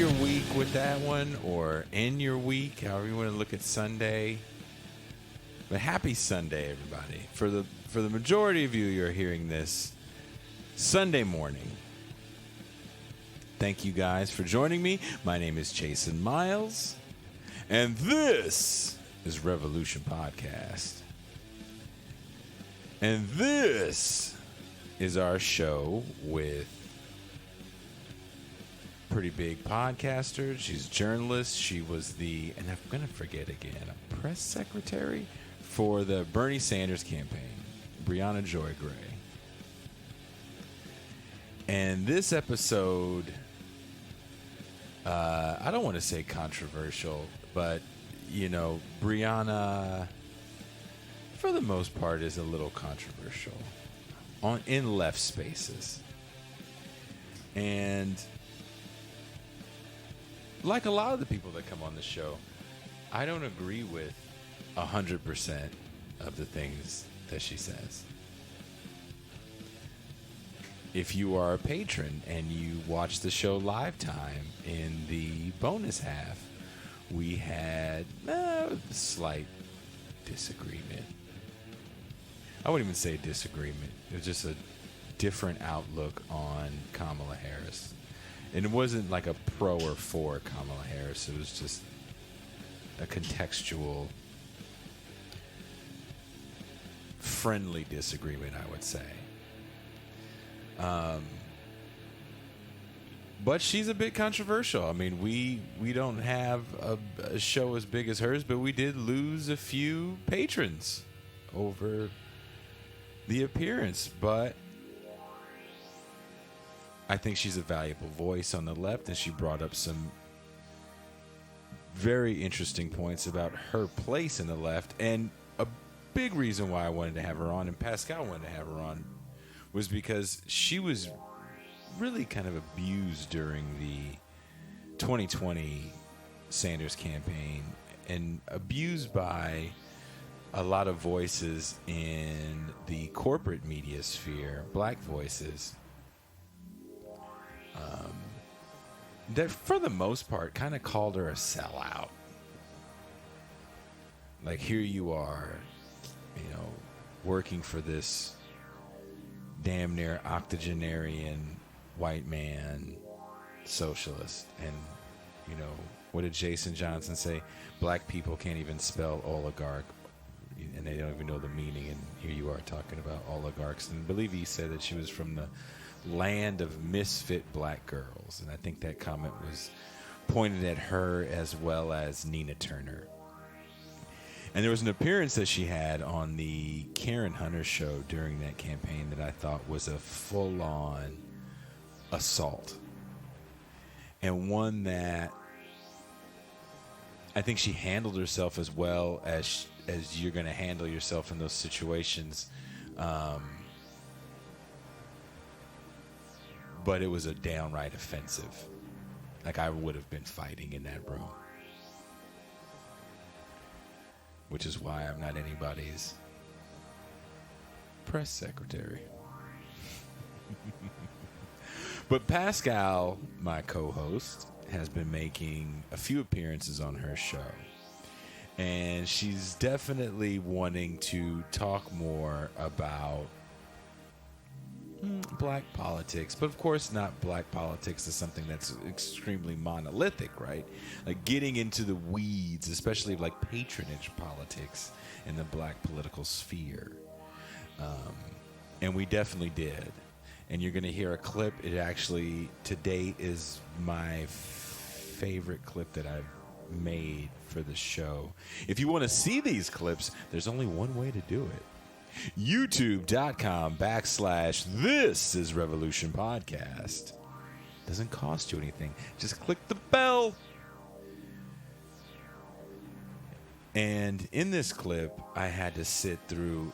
your week with that one, or end your week, however you want to look at Sunday. But happy Sunday, everybody. For the majority of you, you're hearing this Sunday morning. Thank you guys for joining me. My name is Jason Miles, and this is Revolution Podcast. And this is our show with pretty big podcaster. She's a journalist. She was and I'm going to forget again, a press secretary for the Bernie Sanders campaign, Briahna Joy Gray. And this episode, I don't want to say controversial, but, Brianna, for the most part, is a little controversial in left spaces. And like a lot of the people that come on the show, I don't agree with 100% of the things that she says. If you are a patron and you watch the show live time, in the bonus half, we had a slight disagreement. I wouldn't even say disagreement. It was just a different outlook on Kamala Harris. And it wasn't like a pro or for Kamala Harris. It was just a contextual, friendly disagreement, I would say. But she's a bit controversial. I mean, we don't have a show as big as hers, but we did lose a few patrons over the appearance. But I think she's a valuable voice on the left, and she brought up some very interesting points about her place in the left. And a big reason why I wanted to have her on, and Pascal wanted to have her on, was because she was really kind of abused during the 2020 Sanders campaign, and abused by a lot of voices in the corporate media sphere, black voices, that for the most part kind of called her a sellout. Like, here you are, working for this damn near octogenarian white man socialist. And, what did Jason Johnson say? Black people can't even spell oligarch, and they don't even know the meaning. And here you are talking about oligarchs. And I believe he said that she was from the land of misfit black girls. And I think that comment was pointed at her as well as Nina Turner. And there was an appearance that she had on the Karen Hunter show during that campaign that I thought was a full-on assault. And one that I think she handled herself as well as you're going to handle yourself in those situations. But it was a downright offensive. Like, I would have been fighting in that room. Which is why I'm not anybody's press secretary. But Pascal, my co-host, has been making a few appearances on her show. And she's definitely wanting to talk more about black politics, but of course not black politics is something that's extremely monolithic, right? Like, getting into the weeds, especially like patronage politics in the black political sphere. And we definitely did. And you're going to hear a clip. It actually, to date, is my favorite clip that I've made for the show. If you want to see these clips, there's only one way to do it. YouTube.com/This is Revolution Podcast. Doesn't cost you anything. Just click the bell. And in this clip, I had to sit through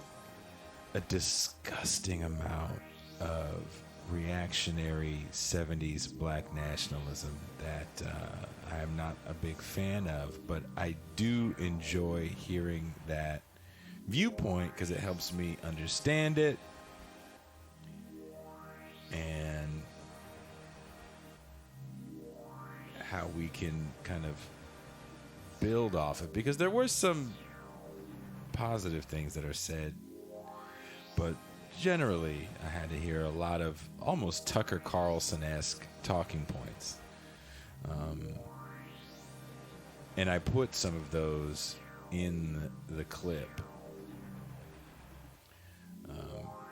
a disgusting amount of reactionary 70s black nationalism that I am not a big fan of, but I do enjoy hearing that viewpoint because it helps me understand it. And how we can kind of build off it, because there were some positive things that are said, but generally I had to hear a lot of almost Tucker Carlson-esque talking points. And I put some of those in the clip.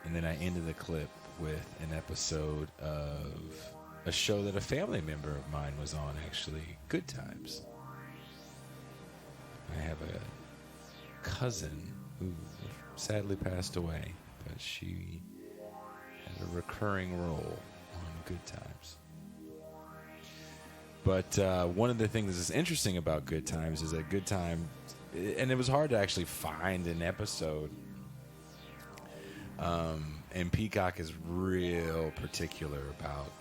And then I ended the clip with an episode of a show that a family member of mine was on, actually, Good Times. I have a cousin who sadly passed away, but she had a recurring role on Good Times. But one of the things that's interesting about Good Times is that Good Times, and it was hard to actually find an episode, and Peacock is real particular about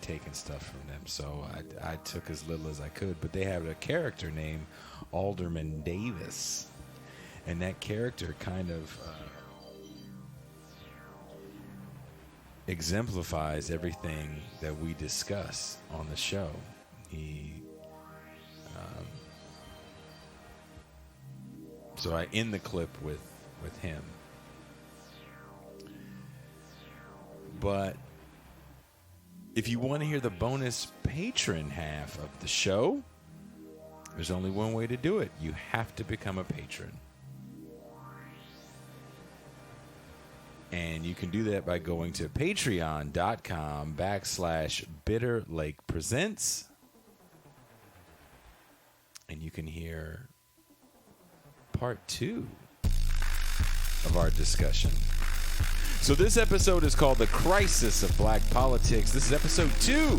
taking stuff from them, so I took as little as I could. But they have a character named Alderman Davis, and that character kind of exemplifies everything that we discuss on the show. So I end the clip with him. But if you want to hear the bonus patron half of the show, there's only one way to do it. You have to become a patron. And you can do that by going to patreon.com/BitterLakePresents. And you can hear part 2 of our discussion. So this episode is called The Crisis of Black Politics. This is episode 2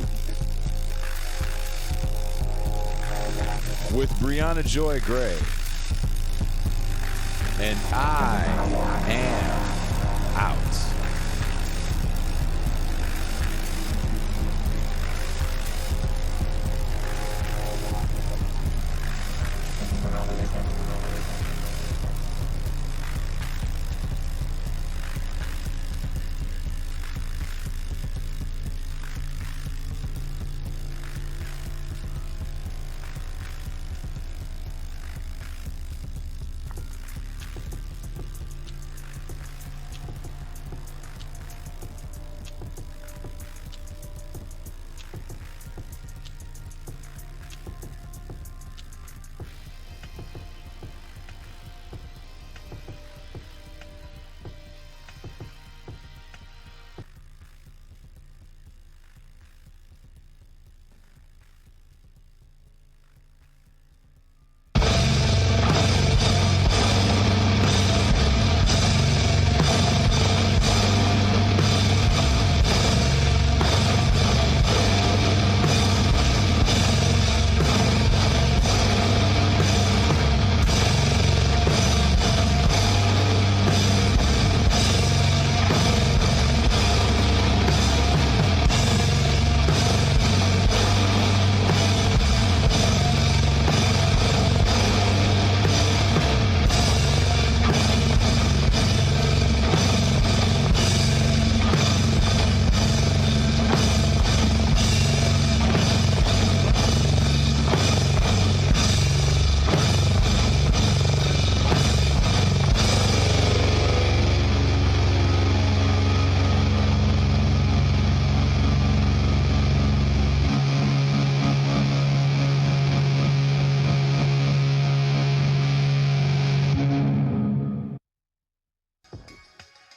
with Briahna Joy Gray. And I am out.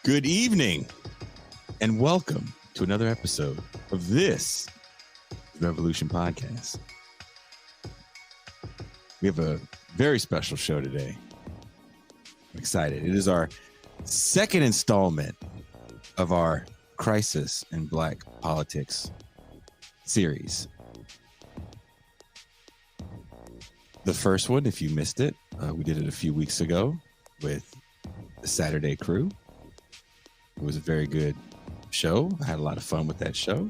Good evening, and welcome to another episode of this Revolution podcast. We have a very special show today. I'm excited. It is our second installment of our Crisis in Black Politics series. The first one, if you missed it, we did it a few weeks ago with the Saturday crew. It was a very good show. I had a lot of fun with that show.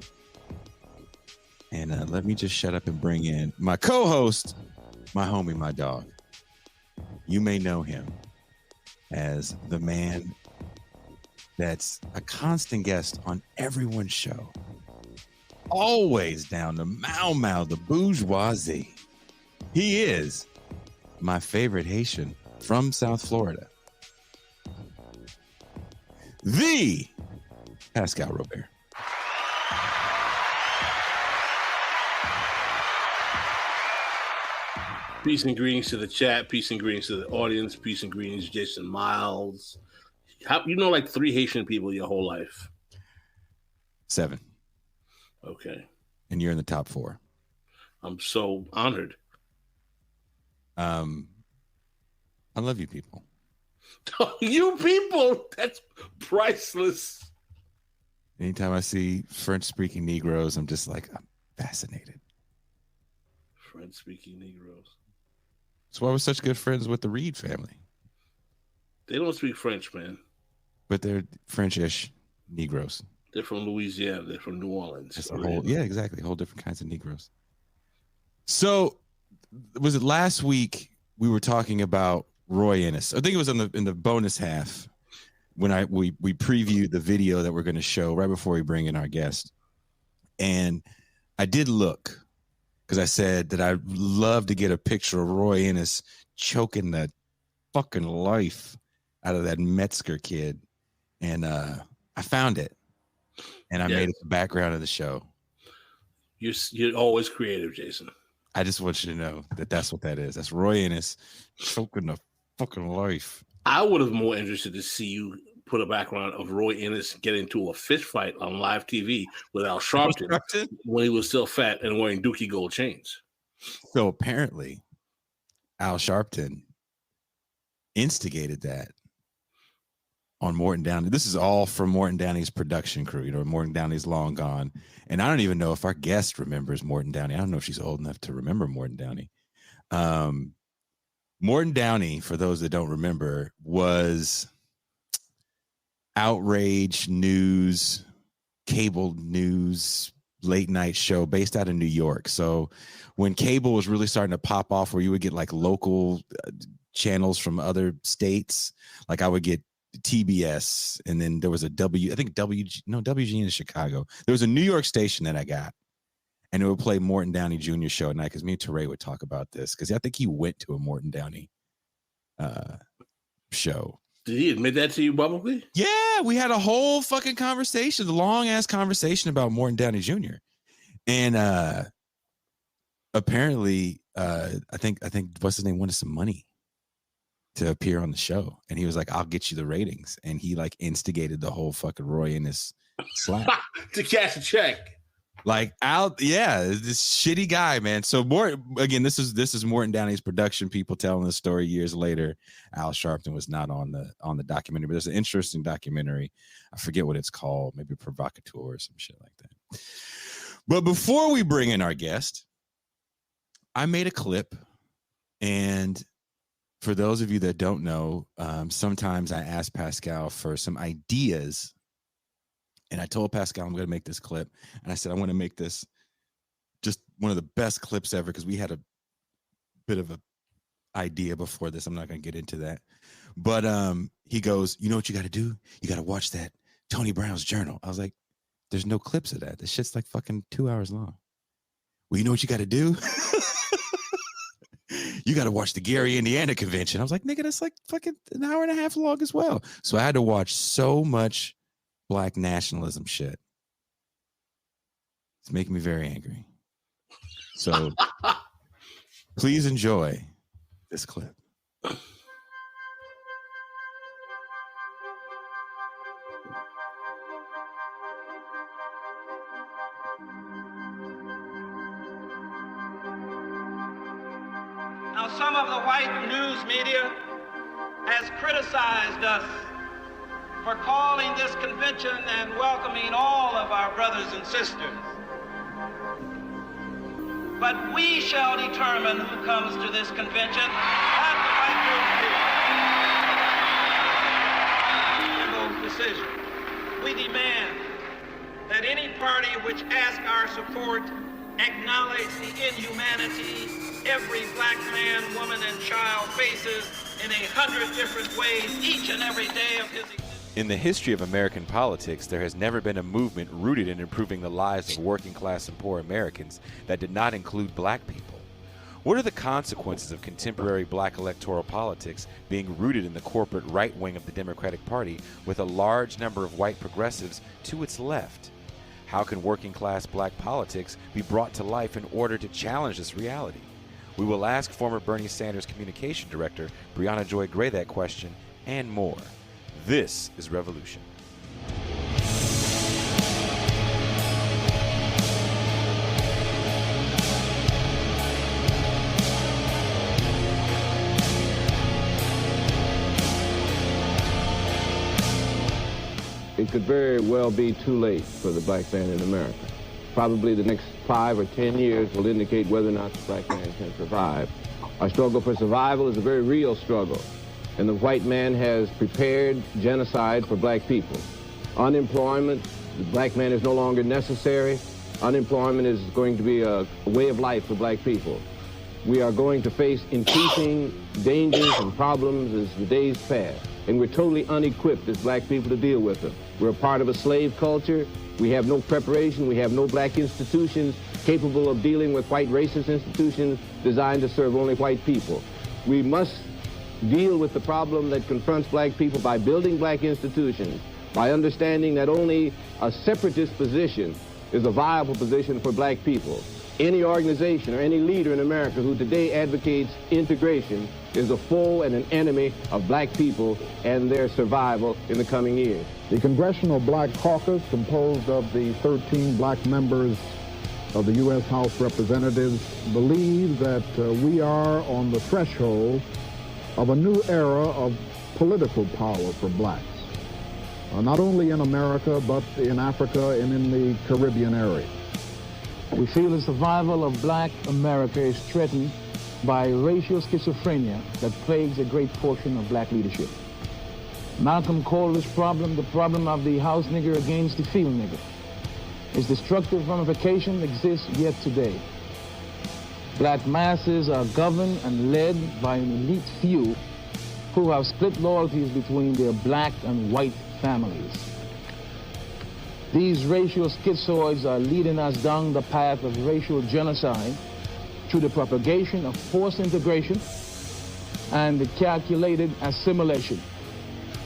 And let me just shut up and bring in my co-host, my homie, my dog. You may know him as the man that's a constant guest on everyone's show. always down the Mau, the bourgeoisie. He is my favorite Haitian from South Florida, the Pascal Robert. Peace and greetings to the chat. Peace and greetings to the audience. Peace and greetings, Jason Miles. You know like 3 Haitian people your whole life? 7. Okay. And you're in the top 4. I'm so honored. I love you people. You people, that's priceless. Anytime I see French-speaking Negroes, I'm just like, I'm fascinated. French-speaking Negroes. That's why we're such good friends with the Reed family. They don't speak French, man. But they're French-ish Negroes. They're from Louisiana. They're from New Orleans. It's yeah, exactly. Whole different kinds of Negroes. So, was it last week we were talking about Roy Innis? I think it was in the bonus half when we previewed the video that we're going to show right before we bring in our guest. And I did look because I said that I'd love to get a picture of Roy Innis choking the fucking life out of that Metzger kid. And I found it. And I made it the background of the show. You're always creative, Jason. I just want you to know that that's what that is. That's Roy Innis choking the fucking life. I would have more interested to see you put a background of Roy Innis get into a fist fight on live TV with Al Sharpton when he was still fat and wearing Dookie gold chains. So apparently, Al Sharpton instigated that on Morton Downey. This is all from Morton Downey's production crew. You know, Morton Downey's long gone. And I don't even know if our guest remembers Morton Downey. I don't know if she's old enough to remember Morton Downey. Morton Downey, for those that don't remember, was outrage news, cable news, late night show based out of New York. So when cable was really starting to pop off, where you would get like local channels from other states, like I would get TBS, and then there was a WG in Chicago. There was a New York station that I got, and it would play Morton Downey Jr. show at night, because me and Teray would talk about this, because I think he went to a Morton Downey show. Did he admit that to you publicly? Yeah, we had a whole fucking conversation, a long ass conversation about Morton Downey Jr. And apparently, I think what's his name wanted some money to appear on the show, and he was like, "I'll get you the ratings," and he like instigated the whole fucking Roy Innis slap to cash a check. Like this shitty guy, man. So this is Morton Downey's production people telling the story years later. Al Sharpton was not on the documentary, but there's an interesting documentary. I forget what it's called, maybe Provocateur or some shit like that. But before we bring in our guest, I made a clip, and for those of you that don't know, sometimes I ask Pascal for some ideas. And I told Pascal I'm going to make this clip. And I said, I want to make this just one of the best clips ever, because we had a bit of an idea before this. I'm not going to get into that. But he goes, you know what you got to do? You got to watch that Tony Brown's Journal. I was like, there's no clips of that. This shit's like fucking 2 hours long. Well, you know what you got to do? You got to watch the Gary, Indiana convention. I was like, nigga, that's like fucking an hour and a half long as well. So I had to watch so much Black nationalism shit. It's making me very angry. So please enjoy this clip. Now, some of the white news media has criticized us for calling this convention and welcoming all of our brothers and sisters. But we shall determine who comes to this convention, not the white news media. Decision. We demand that any party which asks our support acknowledge the inhumanity every black man, woman, and child faces in 100 different ways each and every day of his existence. In the history of American politics, there has never been a movement rooted in improving the lives of working class and poor Americans that did not include black people. What are the consequences of contemporary black electoral politics being rooted in the corporate right wing of the Democratic Party with a large number of white progressives to its left? How can working class black politics be brought to life in order to challenge this reality? We will ask former Bernie Sanders communication director Brianna Joy Gray that question and more. This is Revolution. It could very well be too late for the black man in America. Probably the next 5 or 10 years will indicate whether or not the black man can survive. Our struggle for survival is a very real struggle, and the white man has prepared genocide for black people. Unemployment, the black man is no longer necessary. Unemployment is going to be a way of life for black people. We are going to face increasing dangers and problems as the days pass, and we're totally unequipped as black people to deal with them. We're a part of a slave culture. We have no preparation. We have no black institutions capable of dealing with white racist institutions designed to serve only white people. We must deal with the problem that confronts black people by building black institutions, by understanding that only a separatist position is a viable position for black people. Any organization or any leader in America who today advocates integration is a foe and an enemy of black people and their survival in the coming years. The Congressional Black Caucus, composed of the 13 black members of the U.S. House of Representatives, believe that we are on the threshold of a new era of political power for blacks, not only in America, but in Africa and in the Caribbean area. We feel the survival of black America is threatened by racial schizophrenia that plagues a great portion of black leadership. Malcolm called this problem the problem of the house nigger against the field nigger. Its destructive ramification exists yet today. Black masses are governed and led by an elite few who have split loyalties between their black and white families. These racial schizoids are leading us down the path of racial genocide through the propagation of forced integration and the calculated assimilation.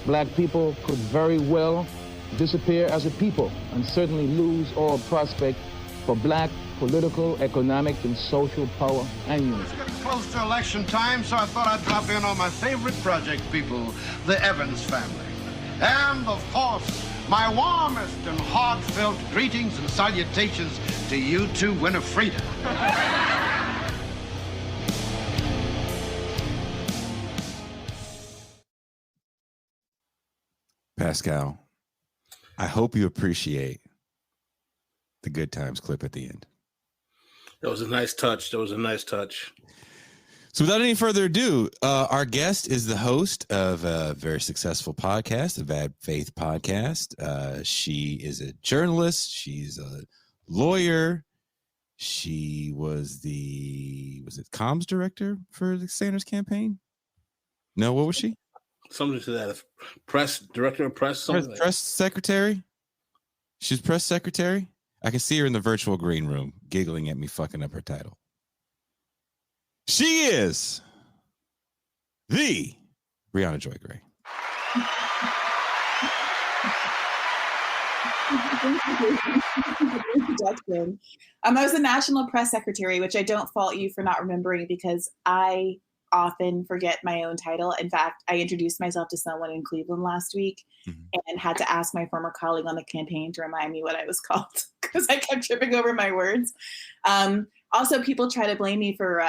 Black people could very well disappear as a people and certainly lose all prospect for black political, economic, and social power and unity. It's getting close to election time, so I thought I'd drop in on my favorite project people, the Evans family. And, of course, my warmest and heartfelt greetings and salutations to you two Winifreda. Pascal, I hope you appreciate the Good Times clip at the end. That was a nice touch. So without any further ado, our guest is the host of a very successful podcast, the Bad Faith Podcast. She is a journalist. She's a lawyer. She was comms director for the Sanders campaign? No, what was she? Something to that. Director of press. Press secretary. She's press secretary. I can see her in the virtual green room giggling at me fucking up her title. She is the Brianna Joy Gray. Introduction. I was the national press secretary, which I don't fault you for not remembering because I often forget my own title. In fact, I introduced myself to someone in Cleveland last week and had to ask my former colleague on the campaign to remind me what I was called because I kept tripping over my words. Also, people try to blame me for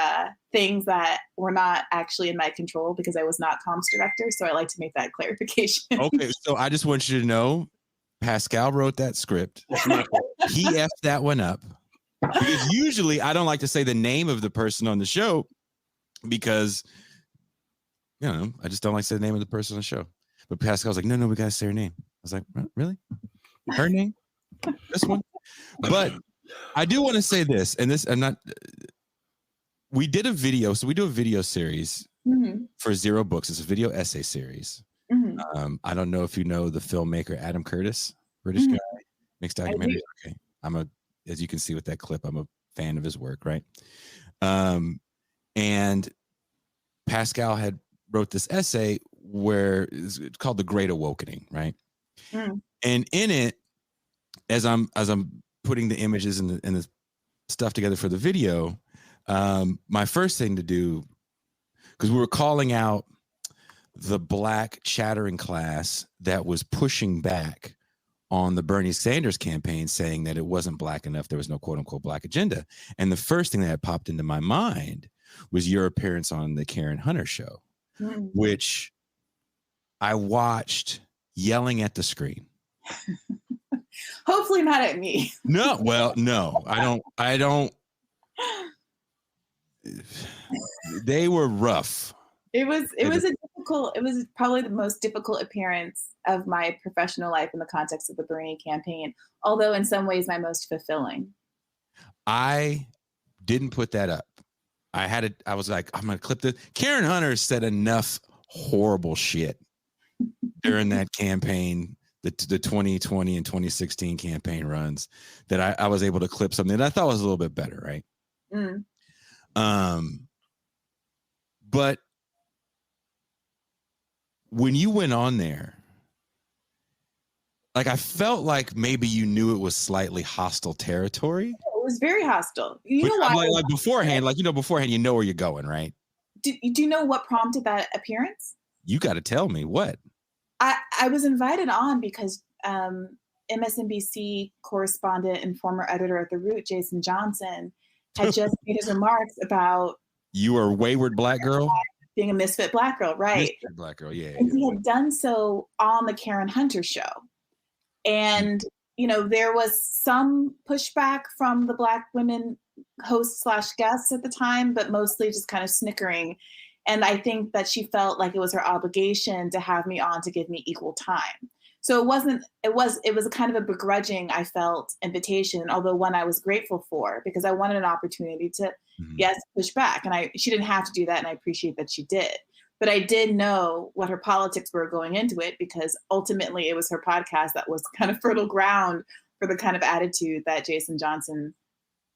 things that were not actually in my control because I was not comms director. So I like to make that clarification. Okay, so I just want you to know, Pascal wrote that script. He effed that one up. Because usually I don't like to say the name of the person on the show because, I just don't like to say the name of the person on the show. But Pascal's like, no, we got to say her name. I was like, really? Her name? This one? But I do want to say this, and this, we did a video. So we do a video series for Zero Books. It's a video essay series. I don't know if you know the filmmaker Adam Curtis, British guy, makes documentaries. Okay, as you can see with that clip, I'm a fan of his work, right? And Pascal had wrote this essay where it's called The Great Awakening, right? And in it, as I'm putting the images and the stuff together for the video, my first thing to do, because we were calling out the black chattering class that was pushing back on the Bernie Sanders campaign, saying that it wasn't black enough, there was no quote unquote black agenda. And the first thing that had popped into my mind was your appearance on the Karen Hunter show, which I watched yelling at the screen. Hopefully not at me. No, well, no, I don't. They were rough. It was probably the most difficult appearance of my professional life in the context of the Bernie campaign, although in some ways my most fulfilling. I didn't put that up. I was like, I'm going to clip this. Karen Hunter said enough horrible shit during that campaign, the 2020 and 2016 campaign runs, that I was able to clip something that I thought was a little bit better, right? But when you went on there, like, I felt like maybe you knew it was slightly hostile territory. It was very hostile. You know why? Like beforehand, you know where you're going, right? Do you know what prompted that appearance? You got to tell me what. I was invited on because MSNBC correspondent and former editor at The Root, Jason Johnson, had just made his remarks about you were a wayward black girl, being a misfit black girl, right? Misfit black girl, yeah. And he had done so on the Karen Hunter show, and there was some pushback from the black women hosts / guests at the time, but mostly just kind of snickering. And I think that she felt like it was her obligation to have me on to give me equal time. So it was a kind of a begrudging, I felt, invitation, although one I was grateful for, because I wanted an opportunity to, yes, push back. And she didn't have to do that, and I appreciate that she did. But I did know what her politics were going into it, because ultimately it was her podcast that was kind of fertile ground for the kind of attitude that Jason Johnson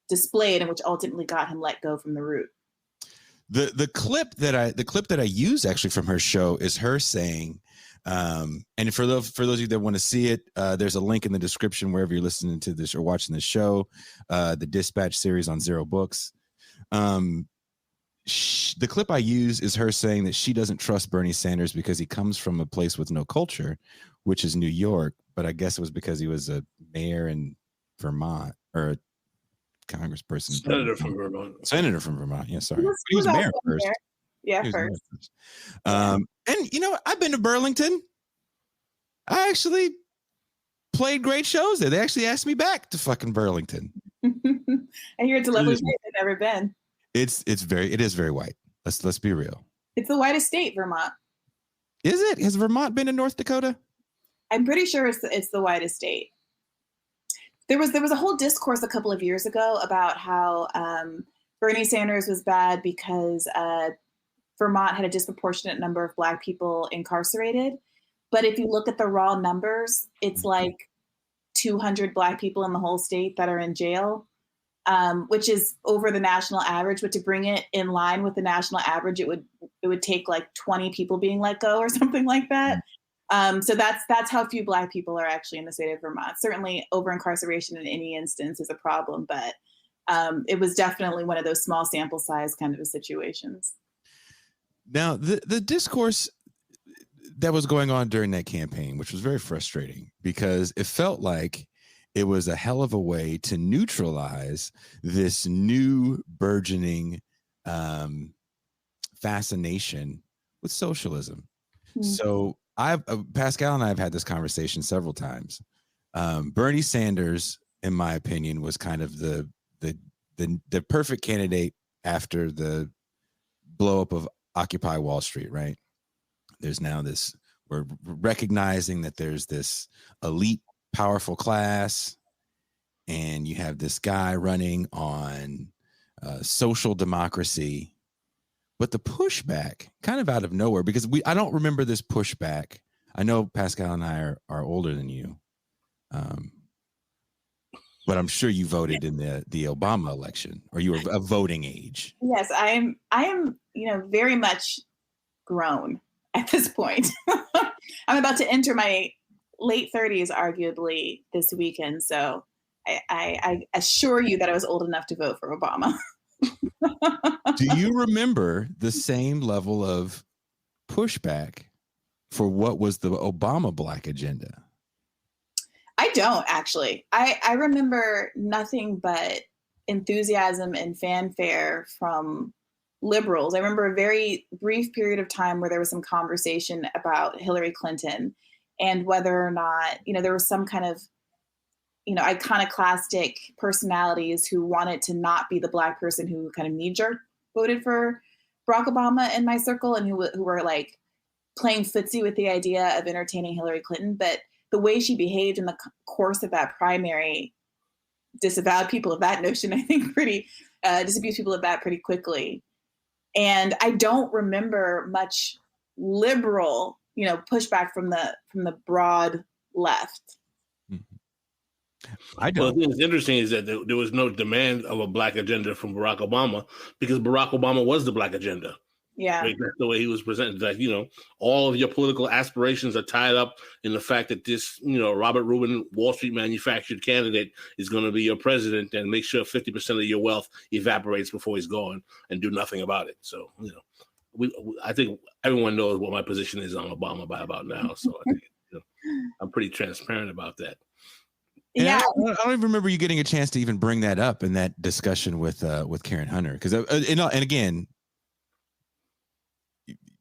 displayed, and which ultimately got him let go from The Root. The clip that I use actually from her show is her saying, and for those of you that want to see it, there's a link in the description wherever you're listening to this or watching the show, the Dispatch series on Zero Books. The clip I use is her saying that she doesn't trust Bernie Sanders because he comes from a place with no culture, which is New York. But I guess it was because he was a mayor in Vermont, or a congressperson. Senator from Vermont. Yeah, sorry. He was mayor first. Yeah, first. And I've been to Burlington. I actually played great shows there. They actually asked me back to fucking Burlington. And you're a lovely state I've never been. It is very white. Let's be real. It's the whitest state, Vermont. Is it? Has Vermont been in North Dakota? I'm pretty sure it's the whitest state. There was a whole discourse a couple of years ago about how Bernie Sanders was bad because Vermont had a disproportionate number of black people incarcerated. But if you look at the raw numbers, it's like 200 black people in the whole state that are in jail, which is over the national average. But to bring it in line with the national average, it would take like 20 people being let go or something like that. So that's how few black people are actually in the state of Vermont. Certainly over incarceration in any instance is a problem, but it was definitely one of those small sample size kind of situations. Now, the discourse that was going on during that campaign, which was very frustrating because it felt like it was a hell of a way to neutralize this new burgeoning fascination with socialism. So Pascal and I have had this conversation several times. Bernie Sanders, in my opinion, was kind of the perfect candidate after the blow up of Occupy Wall Street, right? There's now we're recognizing that there's this elite, powerful class, and you have this guy running on social democracy. But the pushback kind of out of nowhere, because I don't remember this pushback I know Pascal and I are older than you, but I'm sure you voted in the Obama election, or you were of voting age. Yes, I am, very much grown at this point. I'm about to enter my late 30s, arguably, this weekend. So I assure you that I was old enough to vote for Obama. Do you remember the same level of pushback for what was the Obama Black agenda? I don't, actually. I remember nothing but enthusiasm and fanfare from liberals. I remember a very brief period of time where there was some conversation about Hillary Clinton and whether or not, there was some kind of, iconoclastic personalities who wanted to not be the Black person who kind of knee-jerk voted for Barack Obama in my circle, and who were like playing footsie with the idea of entertaining Hillary Clinton. But the way she behaved in the course of that primary disavowed people of that notion, I think, disabused people of that pretty quickly. And I don't remember much liberal, pushback from the broad left. I don't. Well, the thing that's interesting is that there was no demand of a Black agenda from Barack Obama, because Barack Obama was the Black agenda. Yeah. Right? That's the way he was presented. That, all of your political aspirations are tied up in the fact that this, Robert Rubin, Wall Street manufactured candidate is going to be your president, and make sure 50% of your wealth evaporates before he's gone, and do nothing about it. So, I think everyone knows what my position is on Obama by about now. So I think I'm pretty transparent about that. And yeah, I don't even remember you getting a chance to even bring that up in that discussion with Karen Hunter, because and again,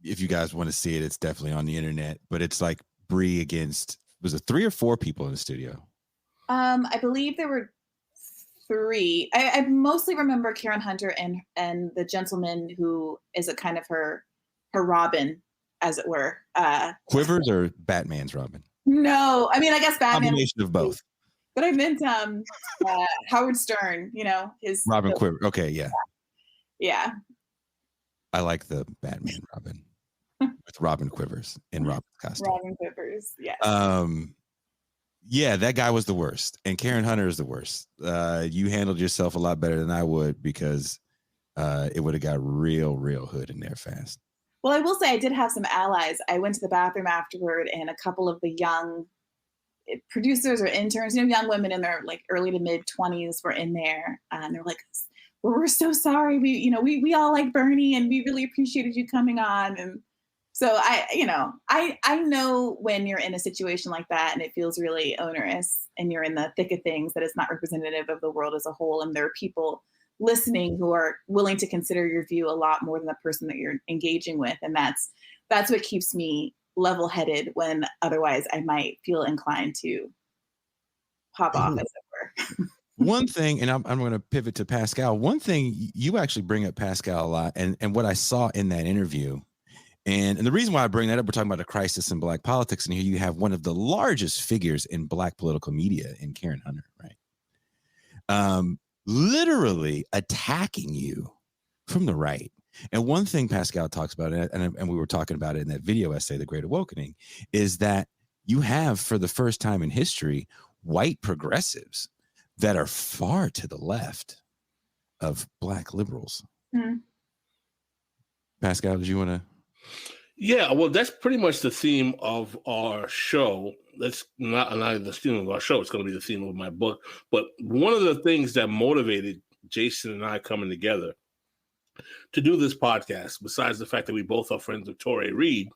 if you guys want to see it, it's definitely on the internet. But it's like Bree against, was it 3 or 4 people in the studio? I believe there were 3. I mostly remember Karen Hunter and the gentleman who is a kind of her Robin, as it were. Quivers or Batman's Robin? No, I mean, I guess Batman. Combination of both. But I meant Howard Stern, his Robin Quiver. Okay, yeah. Yeah. I like the Batman Robin with Robin Quivers in Robin's costume. Robin Quivers, yes. Yeah, that guy was the worst, and Karen Hunter is the worst. You handled yourself a lot better than I would, because it would have got real hood in there fast. Well, I will say I did have some allies. I went to the bathroom afterward, and a couple of the young producers or interns, young women in their like early to mid 20s were in there, and they're like, well, we're so sorry. We all like Bernie, and we really appreciated you coming on. And so I know when you're in a situation like that and it feels really onerous and you're in the thick of things, that it's not representative of the world as a whole. And there are people listening who are willing to consider your view a lot more than the person that you're engaging with. And that's what keeps me level-headed when otherwise I might feel inclined to pop off, as it were. One thing, and I'm going to pivot to Pascal. One thing you actually bring up, Pascal, a lot, and what I saw in that interview, and the reason why I bring that up, we're talking about a crisis in Black politics, and here you have one of the largest figures in Black political media in Karen Hunter, right? Literally attacking you from the right. And one thing Pascal talks about, and we were talking about it in that video essay, The Great Awakening, is that you have, for the first time in history, white progressives that are far to the left of Black liberals. Mm-hmm. Pascal, did you want to? Yeah, well, that's pretty much the theme of our show. That's not the theme of our show. It's going to be the theme of my book. But one of the things that motivated Jason and I coming together to do this podcast, besides the fact that we both are friends of Torrey Reed,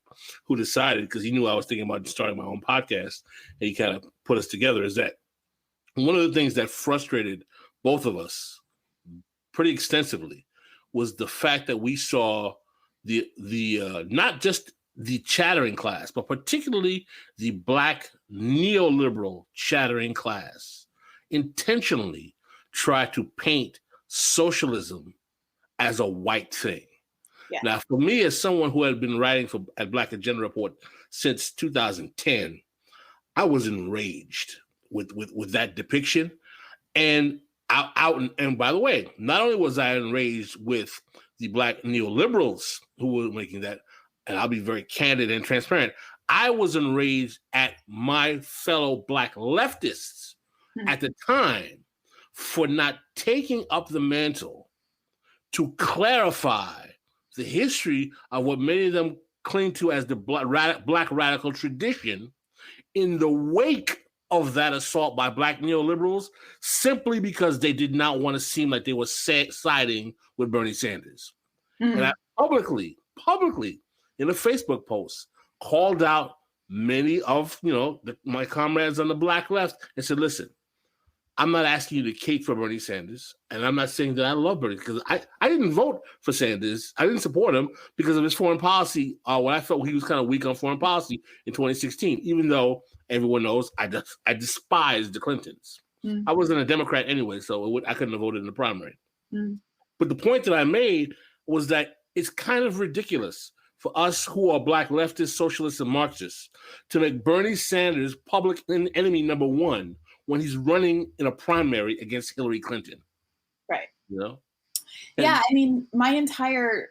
who decided, because he knew I was thinking about starting my own podcast, and he kind of put us together, is that one of the things that frustrated both of us pretty extensively was the fact that we saw the not just the chattering class, but particularly the Black neoliberal chattering class intentionally try to paint socialism as a white thing. Yeah. Now, for me, as someone who had been writing at Black Agenda Report since 2010, I was enraged with that depiction. And and by the way, not only was I enraged with the Black neoliberals who were making that, and I'll be very candid and transparent, I was enraged at my fellow Black leftists at the time for not taking up the mantle to clarify the history of what many of them cling to as the Black radical tradition in the wake of that assault by Black neoliberals, simply because they did not want to seem like they were siding with Bernie Sanders. And I publicly, in a Facebook post, called out many of my comrades on the Black left and said, listen, I'm not asking you to cape for Bernie Sanders, and I'm not saying that I love Bernie, because I didn't vote for Sanders. I didn't support him because of his foreign policy, when I felt he was kind of weak on foreign policy in 2016, even though everyone knows I despised the Clintons. I wasn't a Democrat anyway, so I couldn't have voted in the primary. But the point that I made was that it's kind of ridiculous for us who are Black leftists, socialists, and Marxists to make Bernie Sanders public enemy number one when he's running in a primary against Hillary Clinton. Right. And yeah, I mean, my entire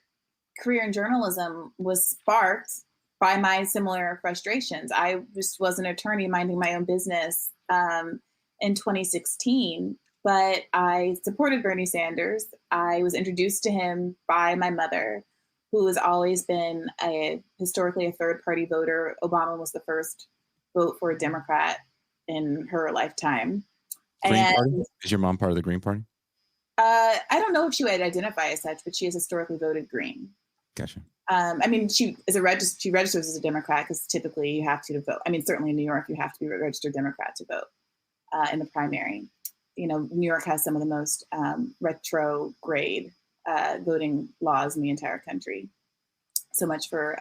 career in journalism was sparked by my similar frustrations. I just was an attorney minding my own business in 2016, but I supported Bernie Sanders. I was introduced to him by my mother, who has always been historically a third-party voter. Obama was the first vote for a Democrat in her lifetime. Green Party? Is your mom part of the Green Party? I don't know if she would identify as such, but she has historically voted Green. Gotcha. I mean, she registers as a Democrat because typically you have to vote. I mean, certainly in New York, you have to be a registered Democrat to vote in the primary. New York has some of the most retrograde voting laws in the entire country. So much for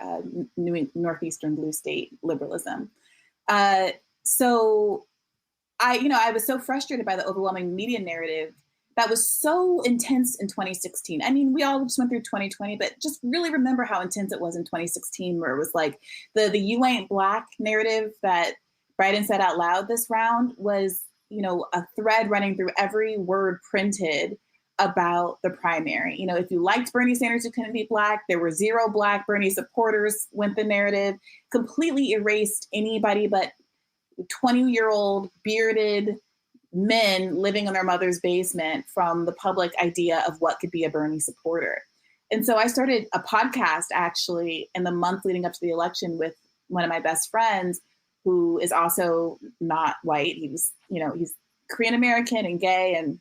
northeastern blue state liberalism. So I was so frustrated by the overwhelming media narrative that was so intense in 2016. I mean, we all just went through 2020, but just really remember how intense it was in 2016, where it was like the you ain't Black narrative that Biden said out loud this round was, a thread running through every word printed about the primary. If you liked Bernie Sanders, you couldn't be Black. There were 0 Black Bernie supporters, went the narrative, completely erased anybody but 20-year-old bearded men living in their mother's basement from the public idea of what could be a Bernie supporter. And so I started a podcast actually in the month leading up to the election with one of my best friends, who is also not white. He was, he's Korean American and gay. And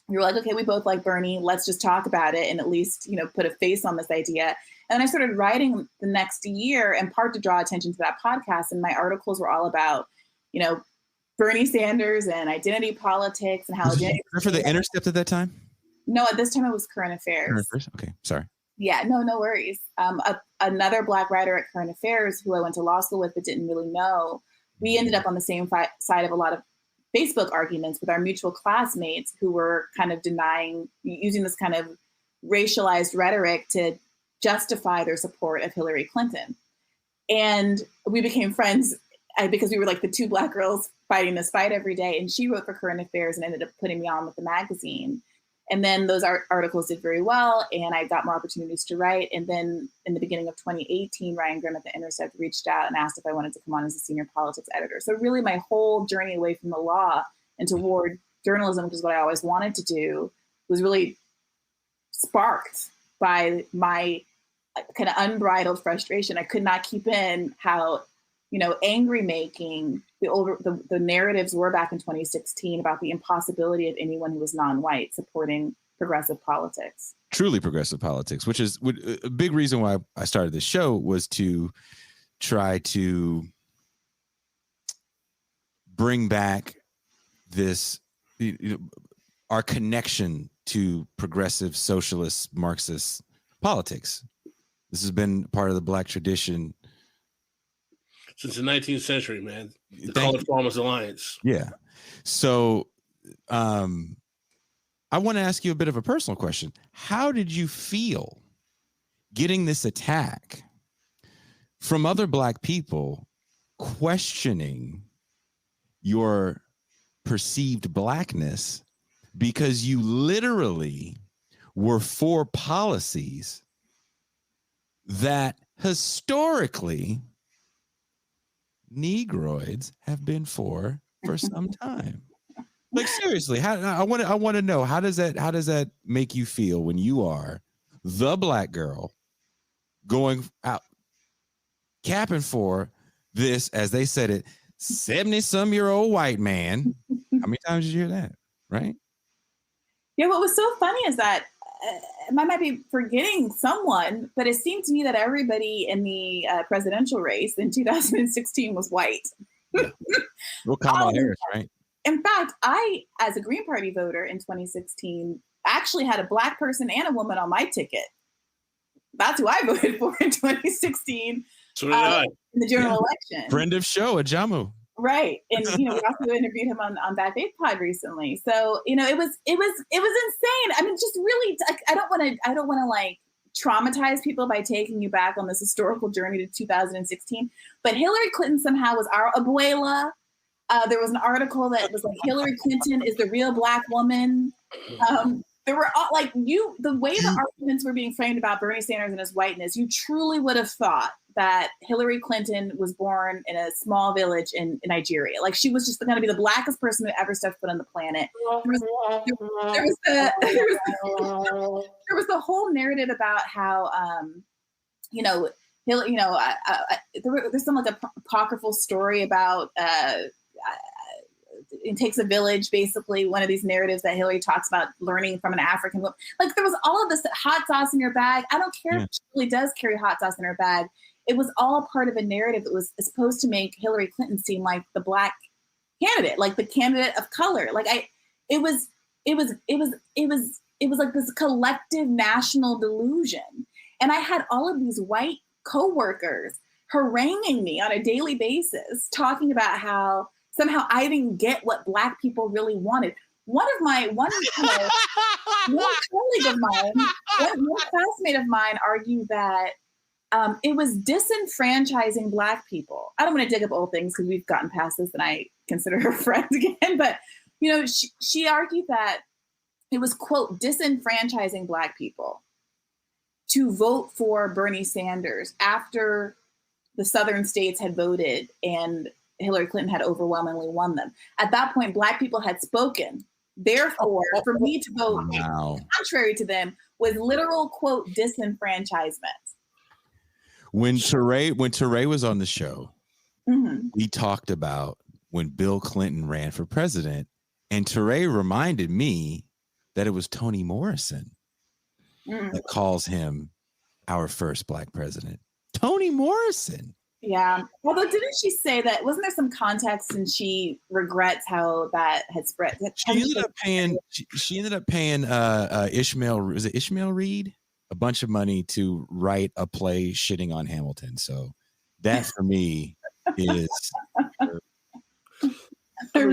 we were like, okay, we both like Bernie. Let's just talk about it and at least, put a face on this idea. And I started writing the next year, in part to draw attention to that podcast. And my articles were all about, Bernie Sanders and identity politics and how identity. For the Intercept at that time? No, at this time it was Current Affairs. Current Affairs? Okay, sorry. Yeah, no worries. Another Black writer at Current Affairs who I went to law school with but didn't really know, we ended up on the same side of a lot of Facebook arguments with our mutual classmates who were kind of using this kind of racialized rhetoric to justify their support of Hillary Clinton. And we became friends because we were like the 2 Black girls fighting this fight every day. And she wrote for Current Affairs and ended up putting me on with the magazine. And then those articles did very well, and I got more opportunities to write. And then in the beginning of 2018, Ryan Grimm at the Intercept reached out and asked if I wanted to come on as a senior politics editor. So really my whole journey away from the law and toward journalism, which is what I always wanted to do, was really sparked by my kind of unbridled frustration. I could not keep in how, angry making the narratives were back in 2016 about the impossibility of anyone who was non-white supporting progressive politics. Truly progressive politics, which is a big reason why I started this show, was to try to bring back this, our connection to progressive socialist Marxist politics. This has been part of the Black tradition since the 19th century, man. The Colored Farmers Alliance. Yeah. So I want to ask you a bit of a personal question. How did you feel getting this attack from other Black people questioning your perceived Blackness because you literally were for policies that historically Negroids have been for some time. Like, seriously, I want to know, how does that make you feel when you are the black girl going out capping for this, as they said it, 70-some-year-old white man? How many times did you hear that? Right? Yeah, what was so funny is that I might be forgetting someone, but it seemed to me that everybody in the presidential race in 2016 was white. Yeah. Well, Kamala Harris, right? In fact, I, as a Green Party voter in 2016, actually had a black person and a woman on my ticket. That's who I voted for in 2016. So did I. In the general election. Friend of show, Ajamu. Right. And, we also interviewed him on Bad Faith Pod recently. So, it was insane. I mean, just really, I don't want to like traumatize people by taking you back on this historical journey to 2016. But Hillary Clinton somehow was our abuela. There was an article that was like, Hillary Clinton is the real black woman. There were the way the arguments were being framed about Bernie Sanders and his whiteness, you truly would have thought that Hillary Clinton was born in a small village in Nigeria. Like, she was just going to be the blackest person who ever stepped foot on the planet. There was the whole narrative about how, Hillary, there's some like apocryphal story about, it takes a village, basically, one of these narratives that Hillary talks about learning from an African woman. Like, there was all of this hot sauce in your bag. I don't care if she really does carry hot sauce in her bag. It was all part of a narrative that was supposed to make Hillary Clinton seem like the black candidate, like the candidate of color. Like, it was like this collective national delusion. And I had all of these white coworkers haranguing me on a daily basis, talking about how somehow I didn't get what black people really wanted. One colleague of mine, one classmate of mine argued that it was disenfranchising black people. I don't want to dig up old things because we've gotten past this and I consider her friend again. But, she argued that it was, quote, disenfranchising black people to vote for Bernie Sanders after the southern states had voted and Hillary Clinton had overwhelmingly won them. At that point, black people had spoken. Therefore, for me to vote contrary to them was literal, quote, disenfranchisement. When Teray was on the show, we talked about when Bill Clinton ran for president, and Teray reminded me that it was Toni Morrison that calls him our first black president. Toni Morrison. Yeah. Although, didn't she say that? Wasn't there some context and she regrets how that had spread? She ended up paying Ishmael Reed a bunch of money to write a play shitting on Hamilton. So that for me is her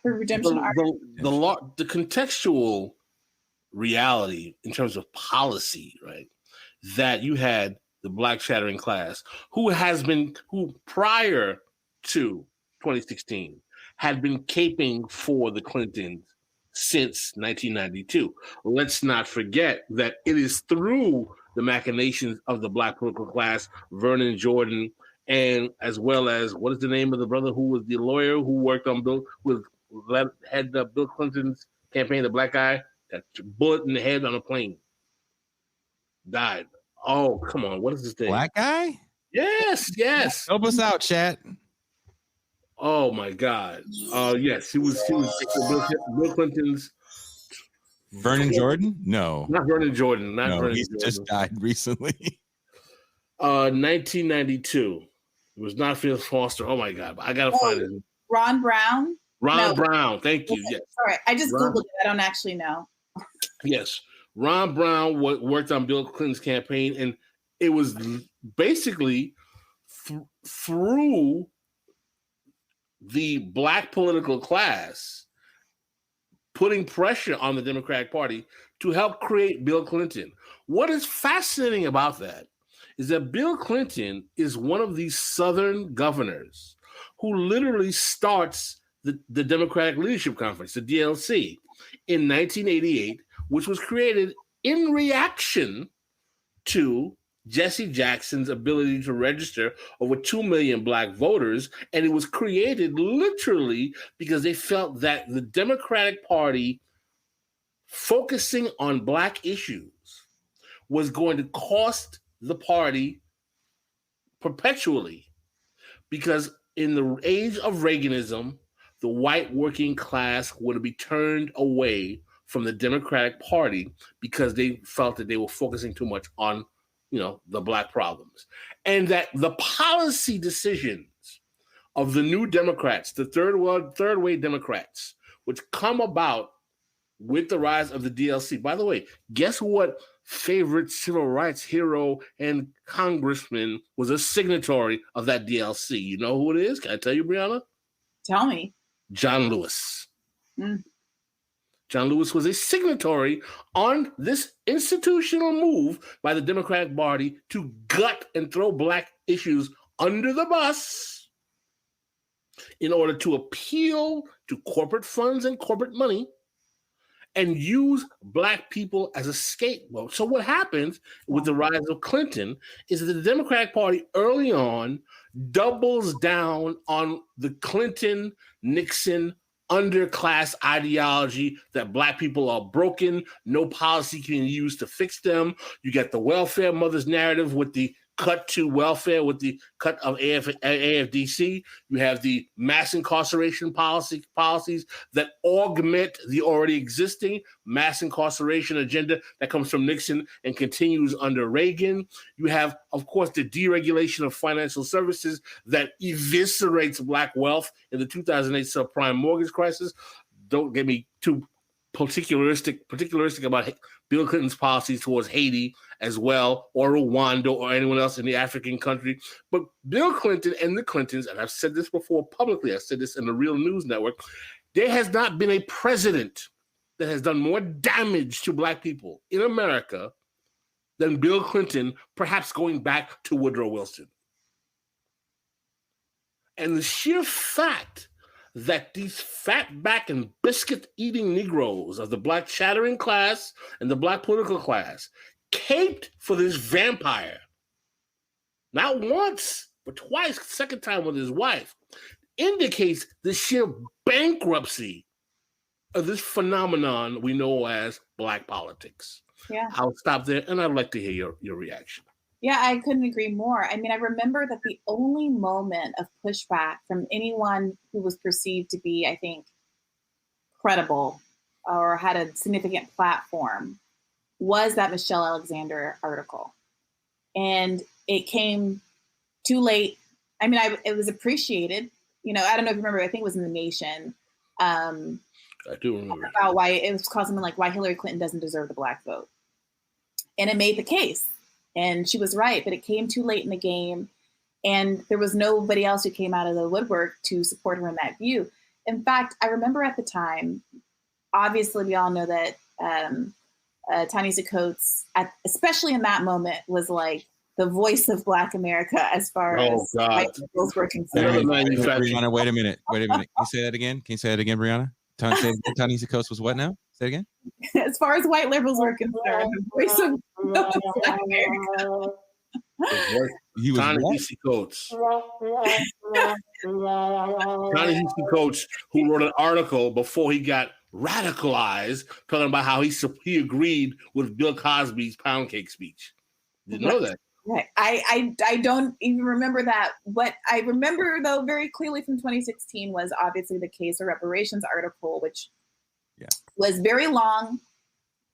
redemption arc. The contextual reality in terms of policy, right? That you had the black shattering class who prior to 2016 had been caping for the Clintons since 1992. Let's not forget that it is through the machinations of the black political class, Vernon Jordan, and as well as, what is the name of the brother who was the lawyer who worked on had Bill Clinton's campaign, the black guy, that bullet in the head on a plane, died. Oh, come on. What is his name? Black guy? Yes. Help us out, chat. Oh my God. Yes, he was Bill Clinton's. Vernon Jordan? No. Not Vernon Jordan. He's just died recently. 1992. It was not Phil Foster. Oh my God. I gotta find it. Ron Brown? Brown. Thank you. Yes. All right. I just Googled it. I don't actually know. Yes. Ron Brown worked on Bill Clinton's campaign, and it was basically through the black political class putting pressure on the Democratic Party to help create Bill Clinton. What is fascinating about that is that Bill Clinton is one of these Southern governors who literally starts the Democratic Leadership Conference, the DLC, in 1988, which was created in reaction to Jesse Jackson's ability to register over 2 million black voters. And it was created literally because they felt that the Democratic Party focusing on black issues was going to cost the party perpetually, because in the age of Reaganism, the white working class would be turned away from the Democratic Party because they felt that they were focusing too much on, the black problems. And that the policy decisions of the new Democrats, the third way Democrats, which come about with the rise of the DLC. By the way, guess what favorite civil rights hero and congressman was a signatory of that DLC? You know who it is? Can I tell you, Brianna? Tell me. John Lewis. Mm. John Lewis was a signatory on this institutional move by the Democratic Party to gut and throw black issues under the bus in order to appeal to corporate funds and corporate money and use black people as a scapegoat. So what happens with the rise of Clinton is that the Democratic Party early on doubles down on the Clinton, Nixon, underclass ideology that black people are broken, no policy can use to fix them. You get the welfare mothers narrative with the cut to welfare, with the cut of AFDC. You have the mass incarceration policies that augment the already existing mass incarceration agenda that comes from Nixon and continues under Reagan. You have, of course, the deregulation of financial services that eviscerates black wealth in the 2008 subprime mortgage crisis. Don't get me too particularistic about Bill Clinton's policies towards Haiti as well, or Rwanda, or anyone else in the African country. But Bill Clinton and the Clintons, and I've said this before publicly, I said this in the Real News Network, there has not been a president that has done more damage to black people in America than Bill Clinton, perhaps going back to Woodrow Wilson. And the sheer fact that these fat-back and biscuit-eating Negroes of the black chattering class and the black political class caped for this vampire, not once, but twice, second time with his wife, indicates the sheer bankruptcy of this phenomenon we know as black politics. Yeah. I'll stop there, and I'd like to hear your reaction. Yeah, I couldn't agree more. I mean, I remember that the only moment of pushback from anyone who was perceived to be, I think, credible or had a significant platform was that Michelle Alexander article. And it came too late. I mean, it was appreciated. I don't know if you remember, I think it was in The Nation. I do remember. About why it was called something like why Hillary Clinton doesn't deserve the black vote. And it made the case. And she was right, but it came too late in the game. And there was nobody else who came out of the woodwork to support her in that view. In fact, I remember at the time, obviously we all know that Ta-Nehisi Coates, especially in that moment, was like the voice of Black America as far as white peoples were concerned. Brianna, wait a minute. Can you say that again? Brianna? Ta-Nehisi Coates was what now? Say it again. As far as white liberals were concerned, the voice of Black America. He was Ta-Nehisi Coates. Ta-Nehisi Coates, who wrote an article before he got radicalized, talking about how he agreed with Bill Cosby's pound cake speech. Didn't know that. Right. I don't even remember that. What I remember, though, very clearly from 2016 was obviously the Case for Reparations article, which was very long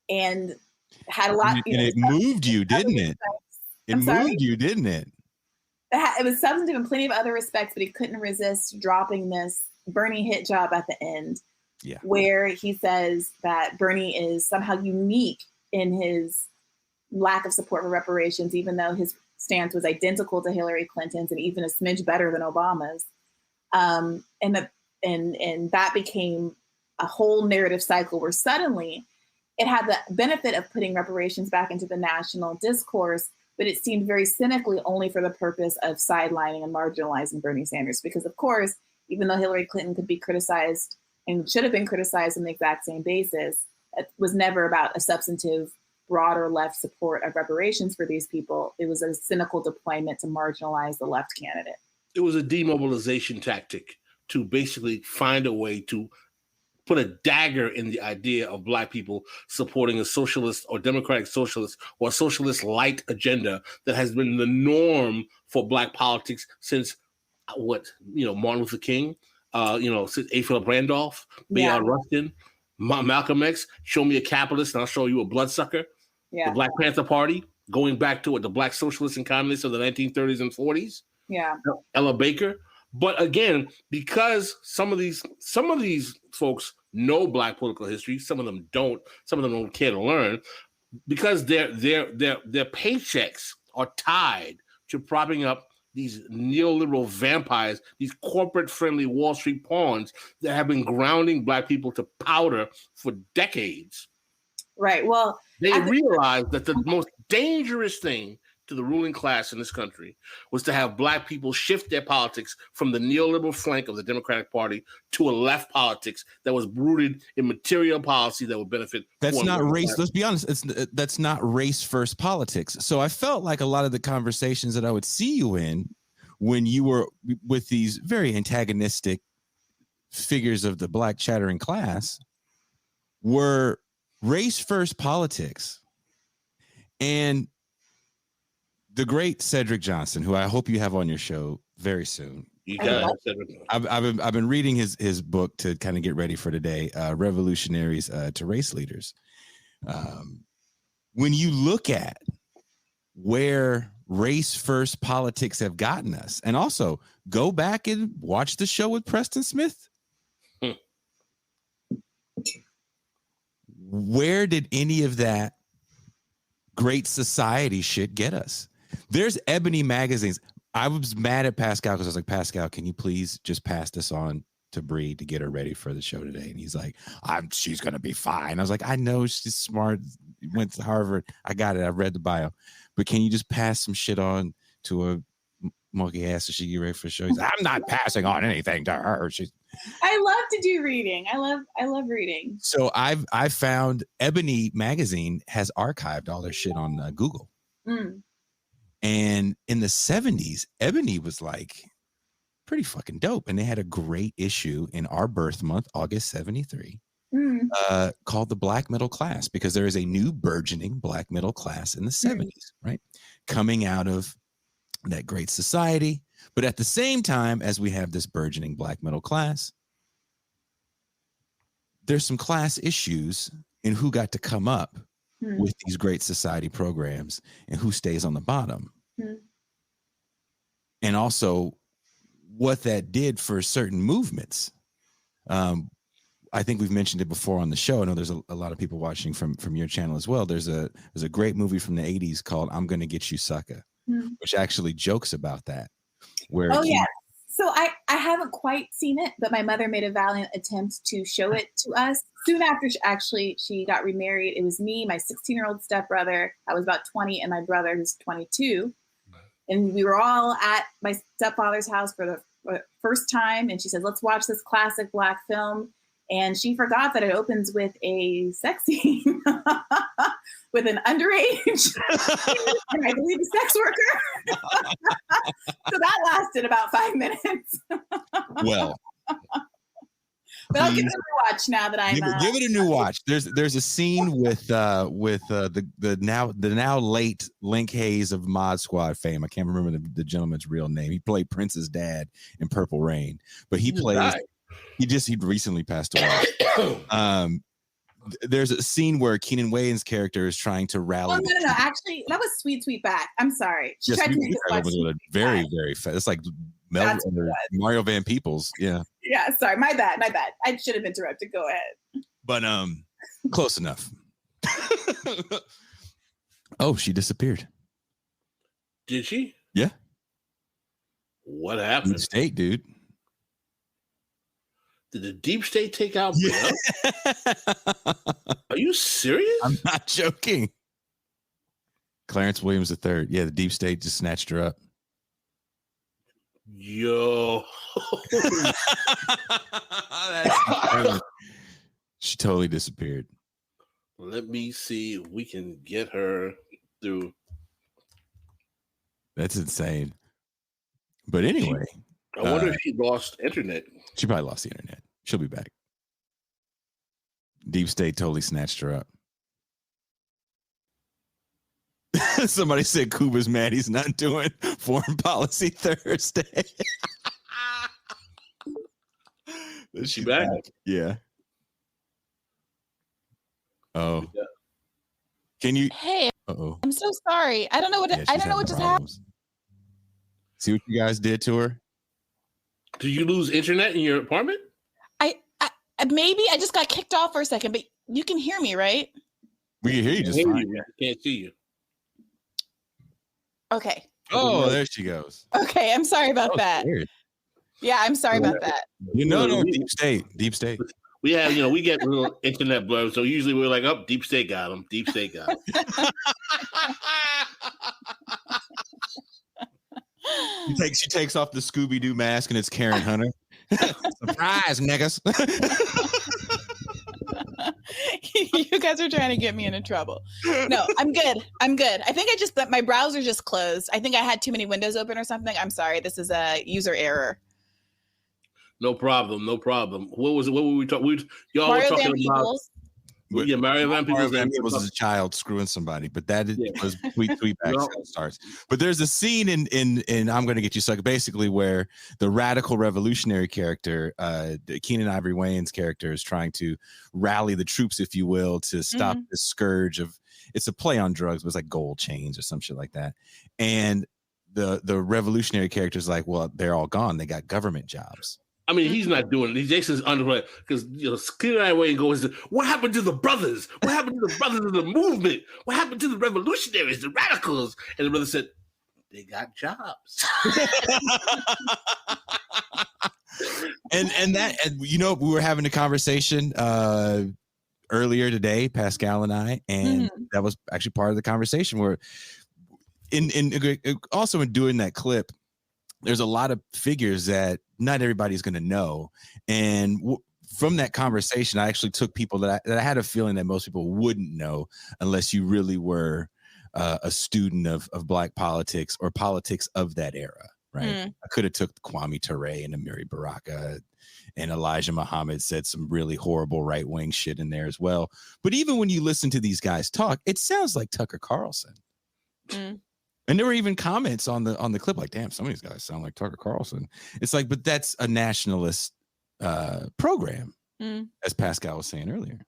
and had a lot. And it moved you, didn't it? It moved you, didn't it? It was substantive in plenty of other respects, but he couldn't resist dropping this Bernie hit job at the end, where he says that Bernie is somehow unique in his lack of support for reparations, even though his stance was identical to Hillary Clinton's and even a smidge better than Obama's. And that became a whole narrative cycle where suddenly it had the benefit of putting reparations back into the national discourse, but it seemed very cynically only for the purpose of sidelining and marginalizing Bernie Sanders. Because of course, even though Hillary Clinton could be criticized and should have been criticized on the exact same basis, it was never about a substantive broader left support of reparations for these people. It was a cynical deployment to marginalize the left candidate. It was a demobilization tactic to basically find a way to put a dagger in the idea of Black people supporting a socialist or democratic socialist or a socialist light agenda that has been the norm for Black politics since Martin Luther King, since A. Philip Randolph, Bayard Rustin, Malcolm X. Show me a capitalist and I'll show you a bloodsucker. Yeah. The Black Panther Party, going back to the Black socialists and communists of the 1930s and 40s. Yeah. Ella Baker. But again, because some of these folks know Black political history, some of them don't care to learn, because their paychecks are tied to propping up these neoliberal vampires, these corporate-friendly Wall Street pawns that have been grounding Black people to powder for decades. Right. Well, they realized that the most dangerous thing to the ruling class in this country was to have Black people shift their politics from the neoliberal flank of the Democratic Party to a left politics that was rooted in material policy that would benefit. That's not race. Let's be honest. That's not race first politics. So I felt like a lot of the conversations that I would see you in when you were with these very antagonistic figures of the Black chattering class were race first politics. And the great Cedric Johnson, who I hope you have on your show very soon. You got it, Cedric. I've been reading his book to kind of get ready for today, Revolutionaries to Race Leaders. When you look at where race first politics have gotten us, and also go back and watch the show with Preston Smith. Where did any of that great society shit get us? There's Ebony magazines. I was mad at Pascal because I was like, Pascal, can you please just pass this on to Bree to get her ready for the show today? And he's like, she's going to be fine. I was like, I know she's smart, went to Harvard. I got it. I read the bio. But can you just pass some shit on to a monkey ass so she get ready for the show? He's like, I'm not passing on anything to her. I love to do reading. I love reading. So I found Ebony magazine has archived all their shit on Google. Mm. And in the 70s, Ebony was like pretty fucking dope. And they had a great issue in our birth month, August 73, called The Black Middle Class, because there is a new burgeoning Black middle class in the 70s, right? Coming out of that great society. But at the same time, as we have this burgeoning Black middle class, there's some class issues in who got to come up with these great society programs and who stays on the bottom. And also what that did for certain movements. I think we've mentioned it before on the show. I know there's a lot of people watching from your channel as well. There's a great movie from the 80s called I'm Gonna Get You Sucker, which actually jokes about that. Where So I haven't quite seen it, but my mother made a valiant attempt to show it to us. Soon after she got remarried, it was me, my 16-year-old stepbrother. I was about 20, and my brother, who's 22. And we were all at my stepfather's house for the first time. And she said, let's watch this classic Black film. And she forgot that it opens with a sex scene with an underage, and I believe a sex worker. So that lasted about 5 minutes. Well, but I'll give it a watch now that I'm give it a new watch. There's a scene with the now late Link Hayes of Mod Squad fame. I can't remember the gentleman's real name. He played Prince's dad in Purple Rain, but he plays. He recently passed away. There's a scene where Keenan Wayans' character is trying to rally. Oh no! Actually, that was Sweetback. I'm sorry. She tried to make it was very fast. It's like Mario Van Peebles. Yeah. Yeah. Sorry. My bad. I should have interrupted. Go ahead. But close enough. Oh, she disappeared. Did she? Yeah. What happened? Deep State, dude. Did the deep state take out Brianna? Are you serious? I'm not joking. Clarence Williams III. Yeah, the deep state just snatched her up. Yo. She totally disappeared. Let me see if we can get her through. That's insane. But anyway, I wonder if she lost internet. She probably lost the internet. She'll be back. Deep State totally snatched her up. Somebody said Cuba's mad he's not doing Foreign Policy Thursday. She's back? Yeah. Oh. Can you? Hey. Uh-oh. I'm so sorry. I don't know what. I don't know what just happened. See what you guys did to her? Did you lose internet in your apartment? I maybe I just got kicked off for a second, but you can hear me, right? We can hear you just fine. I can't see you. Okay. Oh, there she goes. Okay, I'm sorry about that. Weird. Yeah, I'm sorry about that. No, Deep State. We have, we get little internet blurs, so usually we're like, oh, Deep State got him. Deep State got him. She takes off the Scooby-Doo mask and it's Karen Hunter. Surprise, niggas. You guys are trying to get me into trouble. No, I'm good. I think my browser just closed. I think I had too many windows open or something. I'm sorry. This is a user error. No problem. What were we talking? Y'all Mario were talking Van about. Peebles. Yeah, Mario Van Peebles was a child screwing somebody, but that was tweet back starts. But there's a scene in I'm going to get you sucked, basically where the radical revolutionary character, Keenan Ivory Wayans' character, is trying to rally the troops, if you will, to stop this scourge of. It's a play on drugs, but it's like gold chains or some shit like that, and the revolutionary character is like, well, they're all gone. They got government jobs. I mean, he's not doing it. Jason's underway because Keenan Ivory goes, what happened to the brothers? What happened to the brothers of the movement? What happened to the revolutionaries, the radicals? And the brother said, they got jobs. and we were having a conversation earlier today, Pascal and I, and that was actually part of the conversation where also in doing that clip, there's a lot of figures that not everybody's going to know. And from that conversation, I actually took people that I had a feeling that most people wouldn't know unless you really were a student of Black politics or politics of that era, right? I could have took Kwame Ture and Amiri Baraka, and Elijah Muhammad said some really horrible right-wing shit in there as well. But even when you listen to these guys talk, it sounds like Tucker Carlson. And there were even comments on the clip like, damn, some of these guys sound like Tucker Carlson. It's like, but that's a nationalist program, as Pascal was saying earlier.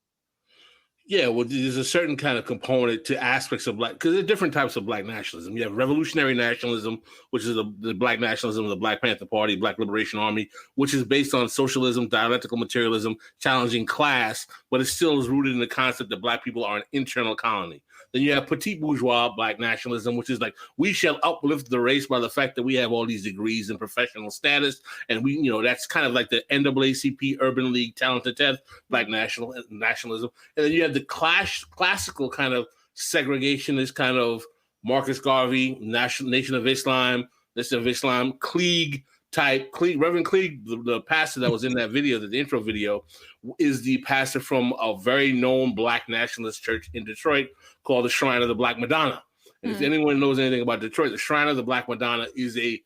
Yeah, well, there's a certain kind of component to aspects of Black, because there are different types of Black nationalism. You have revolutionary nationalism, which is the Black nationalism of the Black Panther Party, Black Liberation Army, which is based on socialism, dialectical materialism, challenging class, but it still is rooted in the concept that Black people are an internal colony. Then you have petite bourgeois Black nationalism, which is like, we shall uplift the race by the fact that we have all these degrees and professional status. And we, that's kind of like the NAACP, Urban League, Talented 10th, Black nationalism. And then you have the classical kind of segregationist kind of Marcus Garvey, Nation of Islam, Klieg type. Reverend Klieg, the pastor that was in that video, the intro video, is the pastor from a very known Black nationalist church in Detroit called the Shrine of the Black Madonna. And if anyone knows anything about Detroit, the Shrine of the Black Madonna is a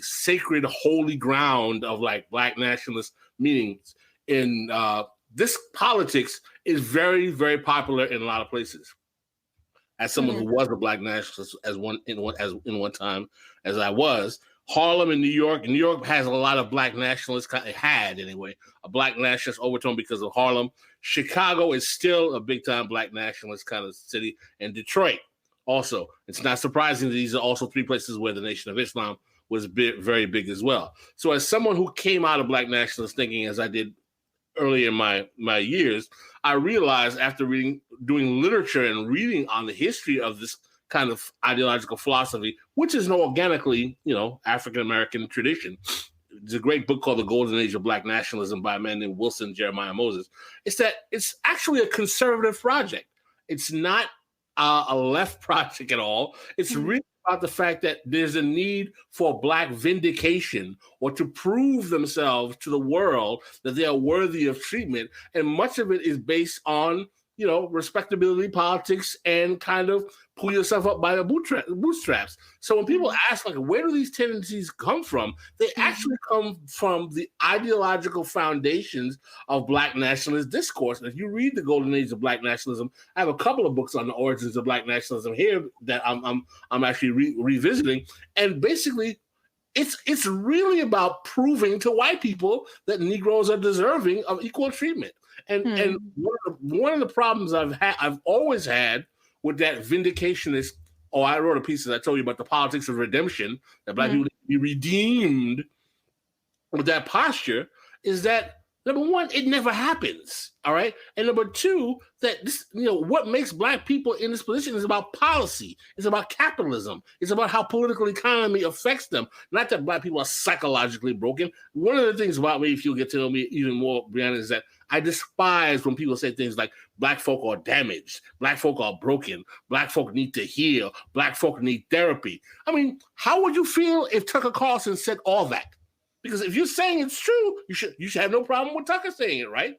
sacred holy ground of like Black nationalist meanings. In this politics is very, very popular in a lot of places. As someone who was a Black nationalist in one time, as I was, Harlem in New York has a lot of Black nationalists. It had anyway a Black nationalist overtone because of Harlem. Chicago is still a big time Black nationalist kind of city, and Detroit also. It's not surprising that these are also three places where the Nation of Islam was very big as well. So as someone who came out of Black nationalist thinking, as I did early in my years, I realized after doing literature and reading on the history of this kind of ideological philosophy, which is an organically, African-American tradition. There's a great book called The Golden Age of Black Nationalism by a man named Wilson Jeremiah Moses. It's actually a conservative project. It's not a left project at all. It's really about the fact that there's a need for Black vindication or to prove themselves to the world that they are worthy of treatment. And much of it is based on respectability politics and kind of pull yourself up by the bootstraps. So when people ask, like, where do these tendencies come from? They actually come from the ideological foundations of Black nationalist discourse. And if you read The Golden Age of Black Nationalism, I have a couple of books on the origins of Black nationalism here that I'm actually revisiting. And basically, it's really about proving to white people that Negroes are deserving of equal treatment. And one of the problems I've always had with that vindicationist, I wrote a piece that I told you about the politics of redemption, that Black people need to be redeemed with that posture, is that, number one, it never happens, all right? And number two, that this, what makes Black people in this position is about policy. It's about capitalism. It's about how political economy affects them. Not that Black people are psychologically broken. One of the things about me, if you'll get to know me even more, Brianna, is that I despise when people say things like Black folk are damaged, Black folk are broken, Black folk need to heal, Black folk need therapy. I mean, how would you feel if Tucker Carlson said all that? Because if you're saying it's true, you should have no problem with Tucker saying it, right?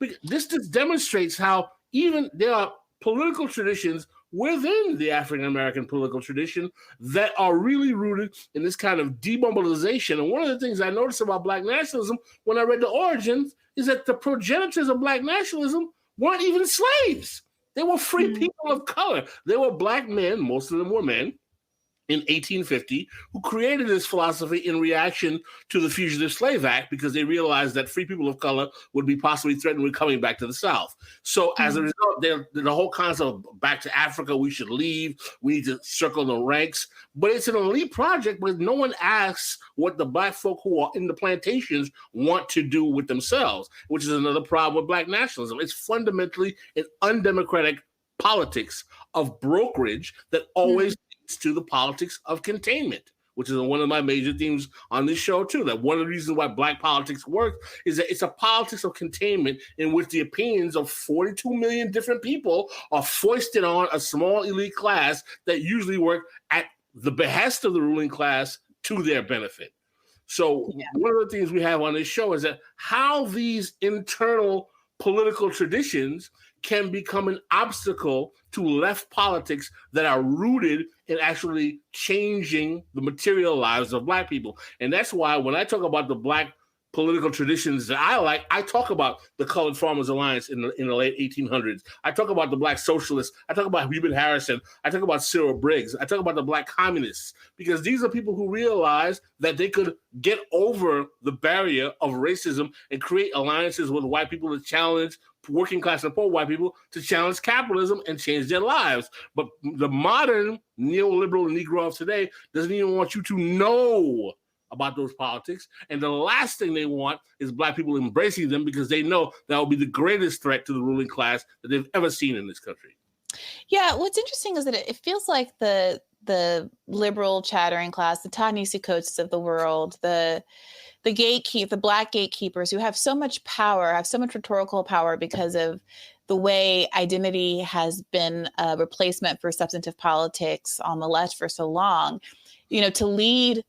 But this just demonstrates how even there are political traditions within the African-American political tradition that are really rooted in this kind of demobilization. And one of the things I noticed about Black nationalism when I read the origins is that the progenitors of Black nationalism weren't even slaves. They were free people of color. They were Black men, most of them were men, in 1850, who created this philosophy in reaction to the Fugitive Slave Act because they realized that free people of color would be possibly threatened with coming back to the South. So as a result, the whole concept of back to Africa, we should leave, we need to circle the ranks. But it's an elite project, but no one asks what the Black folk who are in the plantations want to do with themselves, which is another problem with Black nationalism. It's fundamentally an undemocratic politics of brokerage that always to the politics of containment, which is one of my major themes on this show too, that one of the reasons why Black politics works is that it's a politics of containment in which the opinions of 42 million different people are foisted on a small elite class that usually work at the behest of the ruling class to their benefit. So one of the things we have on this show is that how these internal political traditions can become an obstacle to left politics that are rooted in actually changing the material lives of Black people. And that's why when I talk about the Black political traditions that I like, I talk about the Colored Farmers Alliance in the late 1800s. I talk about the Black Socialists. I talk about Reuben Harrison. I talk about Cyril Briggs. I talk about the Black Communists, because these are people who realized that they could get over the barrier of racism and create alliances with white people to challenge working class and poor white people, to challenge capitalism and change their lives. But the modern neoliberal Negro of today doesn't even want you to know about those politics. And the last thing they want is Black people embracing them, because they know that will be the greatest threat to the ruling class that they've ever seen in this country. Yeah, what's interesting is that it feels like the liberal chattering class, the Ta-Nehisi Coates of the world, the Black gatekeepers who have so much power, have so much rhetorical power because of the way identity has been a replacement for substantive politics on the left for so long, to lead.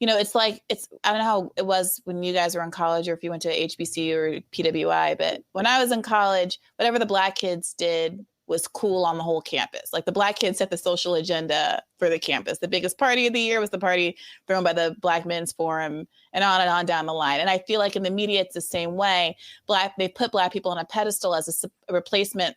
It's like, I don't know how it was when you guys were in college or if you went to HBC or PWI, but when I was in college, whatever the Black kids did was cool on the whole campus. Like the Black kids set the social agenda for the campus. The biggest party of the year was the party thrown by the Black Men's Forum, and on down the line. And I feel like in the media, it's the same way. They put Black people on a pedestal as a replacement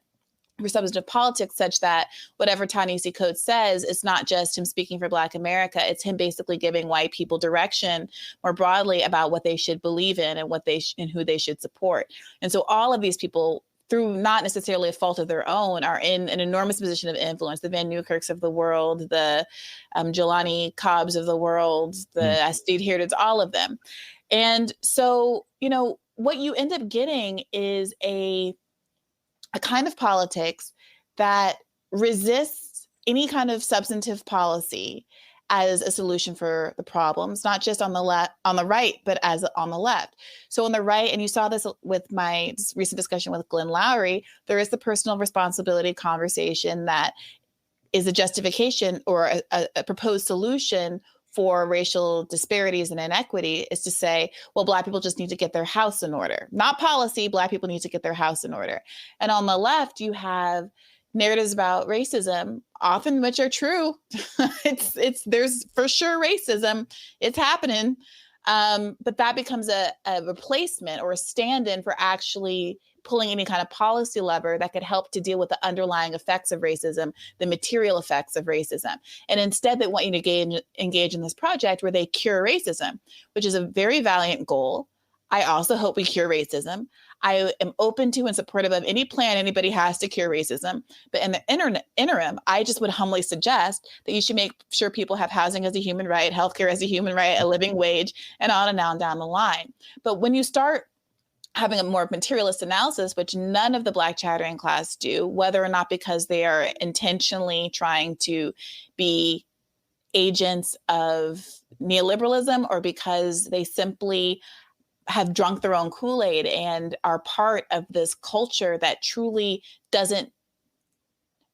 for substantive politics, such that whatever Ta-Nehisi Coates says, it's not just him speaking for Black America. It's him basically giving white people direction more broadly about what they should believe in and and who they should support. And so all of these people, through not necessarily a fault of their own, are in an enormous position of influence. The Van Newkirks of the world, the Jelani Cobbs of the world, the Astrid Hirdes, all of them. And so, what you end up getting is a kind of politics that resists any kind of substantive policy as a solution for the problems, not just on the right, but as on the left. So on the right, and you saw this with my recent discussion with Glenn Lowry, there is the personal responsibility conversation that is a justification or a proposed solution for racial disparities and inequity is to say, well, Black people just need to get their house in order. Not policy, Black people need to get their house in order. And on the left, you have narratives about racism, often which are true. There's for sure racism. It's happening. But that becomes a replacement or a stand-in for actually pulling any kind of policy lever that could help to deal with the underlying effects of racism, the material effects of racism. And instead, they want you to engage in this project where they cure racism, which is a very valiant goal. I also hope we cure racism. I am open to and supportive of any plan anybody has to cure racism. But in the interim, I just would humbly suggest that you should make sure people have housing as a human right, healthcare as a human right, a living wage, and on down the line. But when you start having a more materialist analysis, which none of the Black chattering class do, whether or not because they are intentionally trying to be agents of neoliberalism or because they simply have drunk their own Kool-Aid and are part of this culture that truly doesn't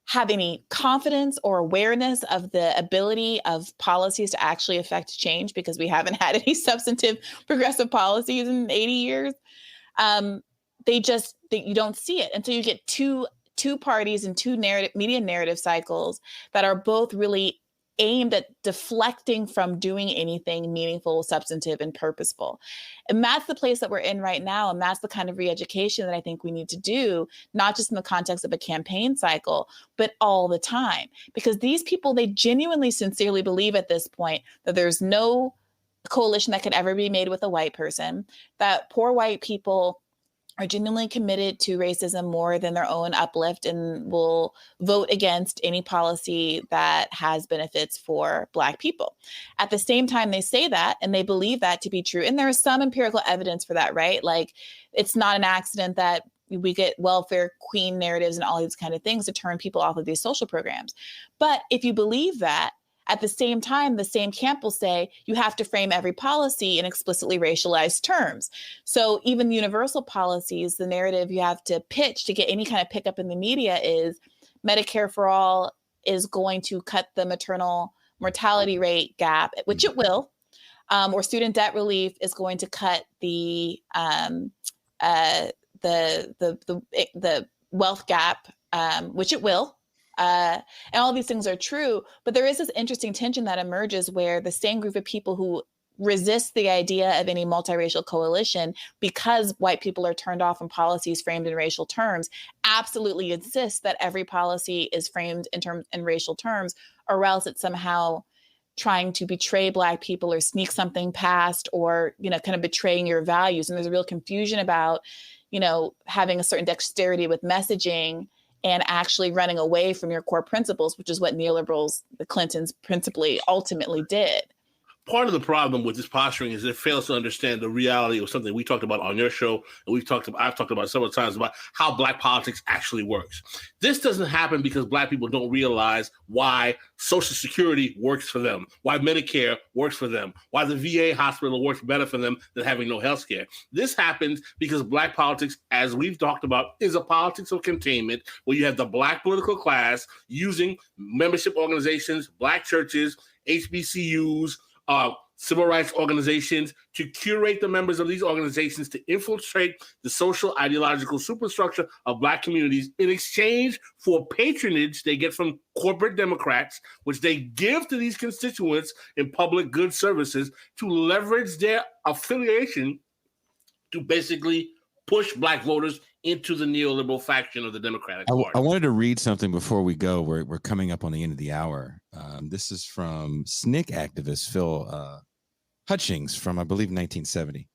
have any confidence or awareness of the ability of policies to actually affect change, because we haven't had any substantive progressive policies in 80 years. You don't see it. And so you get two parties and two media narrative cycles that are both really aimed at deflecting from doing anything meaningful, substantive, and purposeful. And that's the place that we're in right now. And that's the kind of re-education that I think we need to do, not just in the context of a campaign cycle, but all the time. Because these people, they genuinely, sincerely believe at this point that there's no coalition that could ever be made with a white person, that poor white people are genuinely committed to racism more than their own uplift and will vote against any policy that has benefits for Black people. At the same time, they say that and they believe that to be true. And there is some empirical evidence for that, right? Like, it's not an accident that we get welfare queen narratives and all these kind of things to turn people off of these social programs. But if you believe that, at the same time, the same camp will say you have to frame every policy in explicitly racialized terms. So even universal policies, the narrative you have to pitch to get any kind of pickup in the media is Medicare for all is going to cut the maternal mortality rate gap, which it will, or student debt relief is going to cut the wealth gap, which it will. And all these things are true, but there is this interesting tension that emerges where the same group of people who resist the idea of any multiracial coalition because white people are turned off from policies framed in racial terms absolutely insist that every policy is framed in racial terms, or else it's somehow trying to betray Black people or sneak something past or, kind of betraying your values. And there's a real confusion about, having a certain dexterity with messaging and actually running away from your core principles, which is what neoliberals, the Clintons principally ultimately did. Part of the problem with this posturing is it fails to understand the reality of something we talked about on your show, and I've talked about several times about how Black politics actually works. This doesn't happen because Black people don't realize why Social Security works for them, why Medicare works for them, why the VA hospital works better for them than having no health care. This happens because Black politics, as we've talked about, is a politics of containment where you have the Black political class using membership organizations, Black churches, HBCUs, civil rights organizations to curate the members of these organizations to infiltrate the social ideological superstructure of Black communities in exchange for patronage they get from corporate Democrats, which they give to these constituents in public good services to leverage their affiliation to basically push Black voters into the neoliberal faction of the Democratic Party. I wanted to read something before we go. We're coming up on the end of the hour. This is from SNCC activist Phil Hutchings from, I believe, 1970.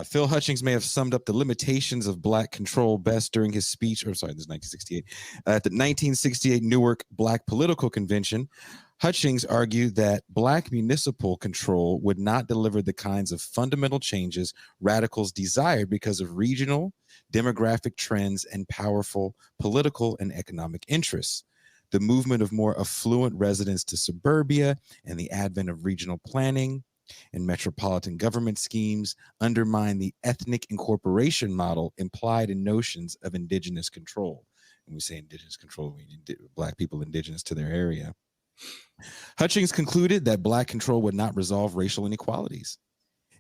Phil Hutchings may have summed up the limitations of Black control best during his speech, this is 1968, at the 1968 Newark Black Political Convention. Hutchings argued that Black municipal control would not deliver the kinds of fundamental changes radicals desired because of regional, demographic trends, and powerful political and economic interests. The movement of more affluent residents to suburbia and the advent of regional planning and metropolitan government schemes undermine the ethnic incorporation model implied in notions of indigenous control. When we say indigenous control, we mean Black people indigenous to their area. Hutchings concluded that Black control would not resolve racial inequalities.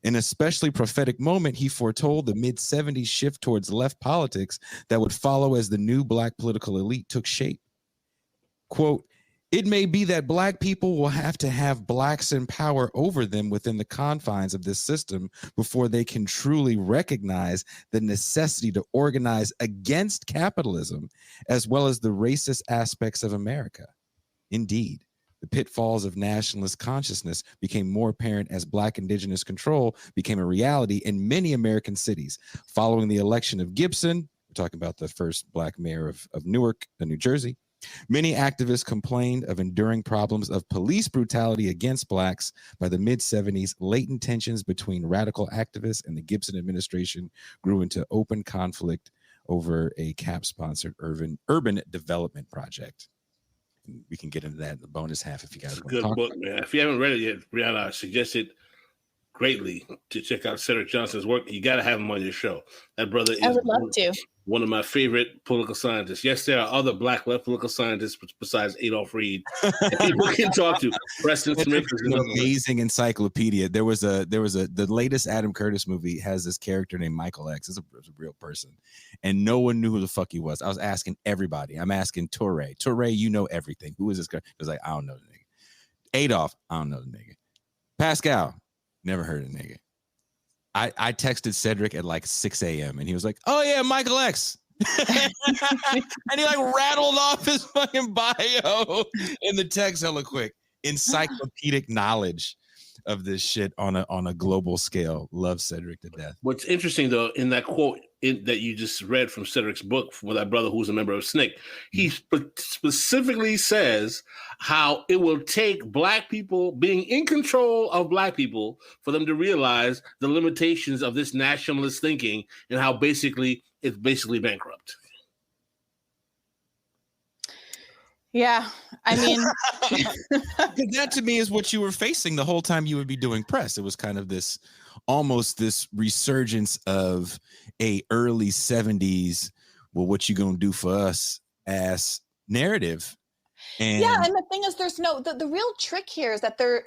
In an especially prophetic moment, he foretold the mid-70s shift towards left politics that would follow as the new Black political elite took shape. Quote, "It may be that Black people will have to have Blacks in power over them within the confines of this system before they can truly recognize the necessity to organize against capitalism as well as the racist aspects of America. Indeed, the pitfalls of nationalist consciousness became more apparent as Black indigenous control became a reality in many American cities. Following the election of Gibson," we're talking about the first Black mayor of Newark, New Jersey, "many activists complained of enduring problems of police brutality against Blacks. By the mid-70s, latent tensions between radical activists and the Gibson administration grew into open conflict over a CAP-sponsored urban development project." We can get into that in the bonus half if you guys want to talk. Good book, man. If you haven't read it yet, Brianna, I suggest it greatly to check out Cedric Johnson's work. You got to have him on your show. That brother is one of my favorite political scientists. Yes, there are other Black left political scientists besides Adolph Reed that people can talk to. Preston Smith is an amazing encyclopedia. The latest Adam Curtis movie has this character named Michael X. It's a real person, and no one knew who the fuck he was. I was asking everybody. I'm asking Touré. Touré, you know everything. Who is this guy? He was like, I don't know the nigga. Adolf, I don't know the nigga. Pascal, never heard of the nigga. I texted Cedric at like 6 a.m. and he was like, "Oh yeah, Michael X." And he like rattled off his fucking bio in the text hella quick. Encyclopedic knowledge of this shit on a global scale. Love Cedric to death. What's interesting though, in that quote that you just read from Cedric's book from that brother who's a member of SNCC, he specifically says how it will take Black people being in control of Black people for them to realize the limitations of this nationalist thinking and how it's basically bankrupt. Yeah, I mean, that to me is what you were facing the whole time you would be doing press. It was kind of this resurgence of a early 70s, well, what you gonna do for us ass narrative. And the thing is, there's the real trick here is that they're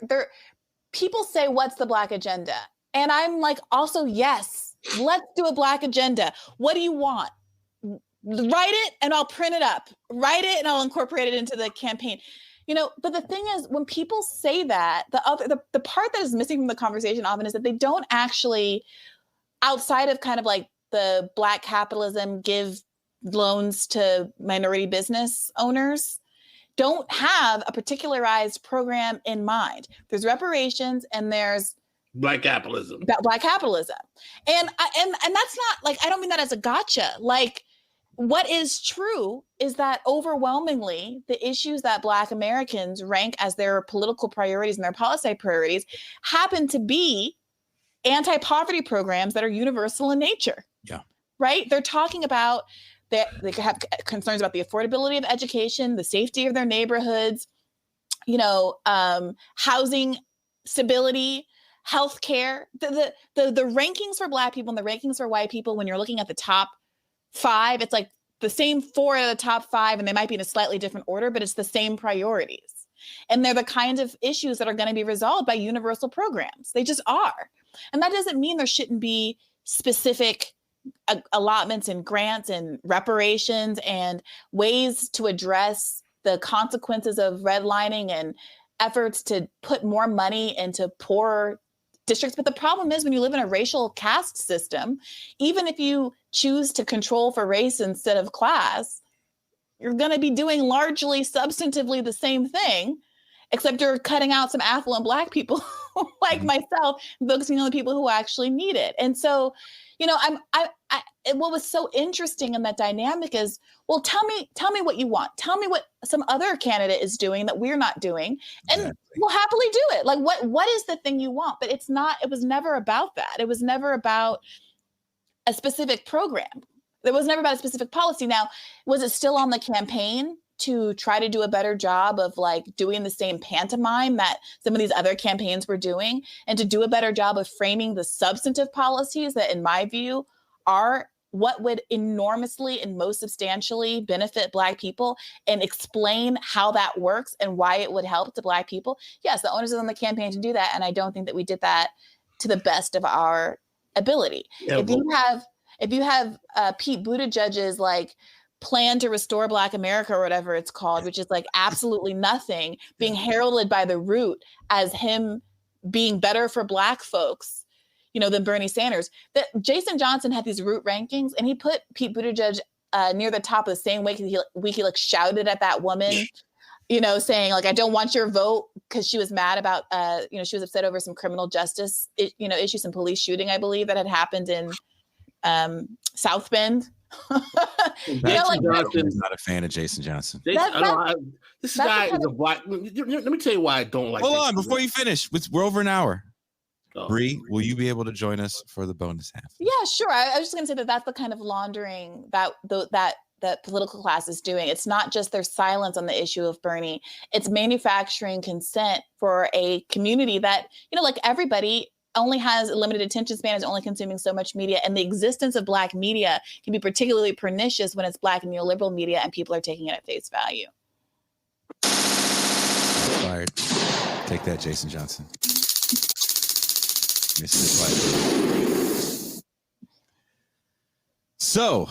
people say, what's the Black agenda? And I'm like, also, yes, let's do a Black agenda. What do you want? Write it and I'll print it up. Write it and I'll incorporate it into the campaign. But the thing is, when people say that, the part that is missing from the conversation often is that they don't actually, outside of kind of like the Black capitalism, give loans to minority business owners, don't have a particularized program in mind. There's reparations and there's Black capitalism. Black capitalism. And that's not like, I don't mean that as a gotcha. Like, what is true is that overwhelmingly the issues that Black Americans rank as their political priorities and their policy priorities happen to be anti-poverty programs that are universal in nature. Yeah. Right? They're talking about that they have concerns about the affordability of education, the safety of their neighborhoods, housing stability, healthcare. The rankings for Black people and the rankings for white people, when you're looking at the top 5, it's like the same 4 out of the top 5, and they might be in a slightly different order, but it's the same priorities. And they're the kinds of issues that are going to be resolved by universal programs. They just are. And that doesn't mean there shouldn't be specific allotments and grants and reparations and ways to address the consequences of redlining and efforts to put more money into poorer districts. But the problem is, when you live in a racial caste system, even if you choose to control for race instead of class, you're going to be doing largely substantively the same thing, except you're cutting out some affluent Black people like myself, focusing on the people who actually need it. And so, what was so interesting in that dynamic is, well, tell me what you want. Tell me what some other candidate is doing that we're not doing, and we'll happily do it. Like, what is the thing you want? But it was never about that. It was never about a specific program. It was never about a specific policy. Now, was it still on the campaign to try to do a better job of like doing the same pantomime that some of these other campaigns were doing, and to do a better job of framing the substantive policies that, in my view, are what would enormously and most substantially benefit Black people and explain how that works and why it would help to Black people, yes, the owners of the campaign to do that. And I don't think that we did that to the best of our ability. Yeah, if you have Pete Buttigieg's like plan to restore Black America or whatever it's called, which is like absolutely nothing, being heralded by the Root as him being better for Black folks, than Bernie Sanders. That Jason Johnson had these Root rankings, and he put Pete Buttigieg near the top of the same week he like shouted at that woman, saying like, I don't want your vote, because she was mad about, she was upset over some criminal justice, issues, some police shooting, I believe, that had happened in South Bend. Johnson's not a fan of Jason Johnson. This guy is a Black. Let me tell you why I don't like. Hold on, before you finish, we're over an hour. Bree, will you be able to join us for the bonus half? Yeah, sure. I was just going to say that's the kind of laundering that political class is doing. It's not just their silence on the issue of Bernie. It's manufacturing consent for a community that, like everybody, only has a limited attention span, is only consuming so much media. And the existence of Black media can be particularly pernicious when it's Black and neoliberal media and people are taking it at face value. Fired. Take that, Jason Johnson. So,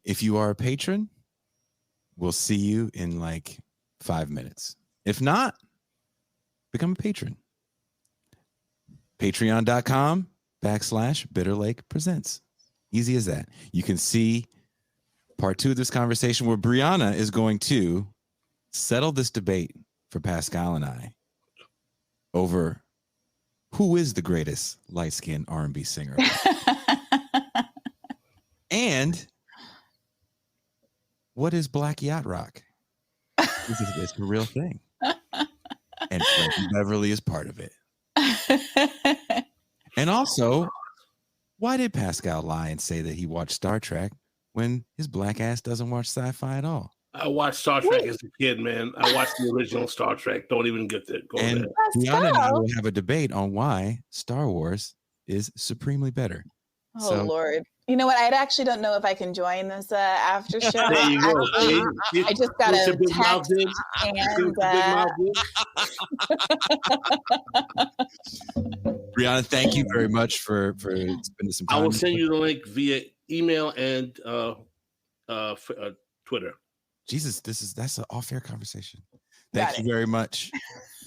if you are a patron, we'll see you in like 5 minutes. If not, become a patron. Patreon.com/Bitter Lake Presents. Easy as that. You can see part 2 of this conversation where Brianna is going to settle this debate for Pascal and I over who is the greatest light-skinned R&B singer. And what is Black Yacht Rock? It's a real thing. And Frankie Beverly is part of it. And also, why did Pascal lie and say that he watched Star Trek when his Black ass doesn't watch sci-fi at all? I watched Star Trek as a kid, man. I watched the original Star Trek. Don't even get there. Go and ahead. Brianna and I will have a debate on why Star Wars is supremely better. Oh, Lord. You know what? I actually don't know if I can join this after show. There you go. I just got a text and Brianna, thank you very much for spending some time. I will send you the link via email and Twitter. Jesus, that's an off-air conversation. Thank you very much.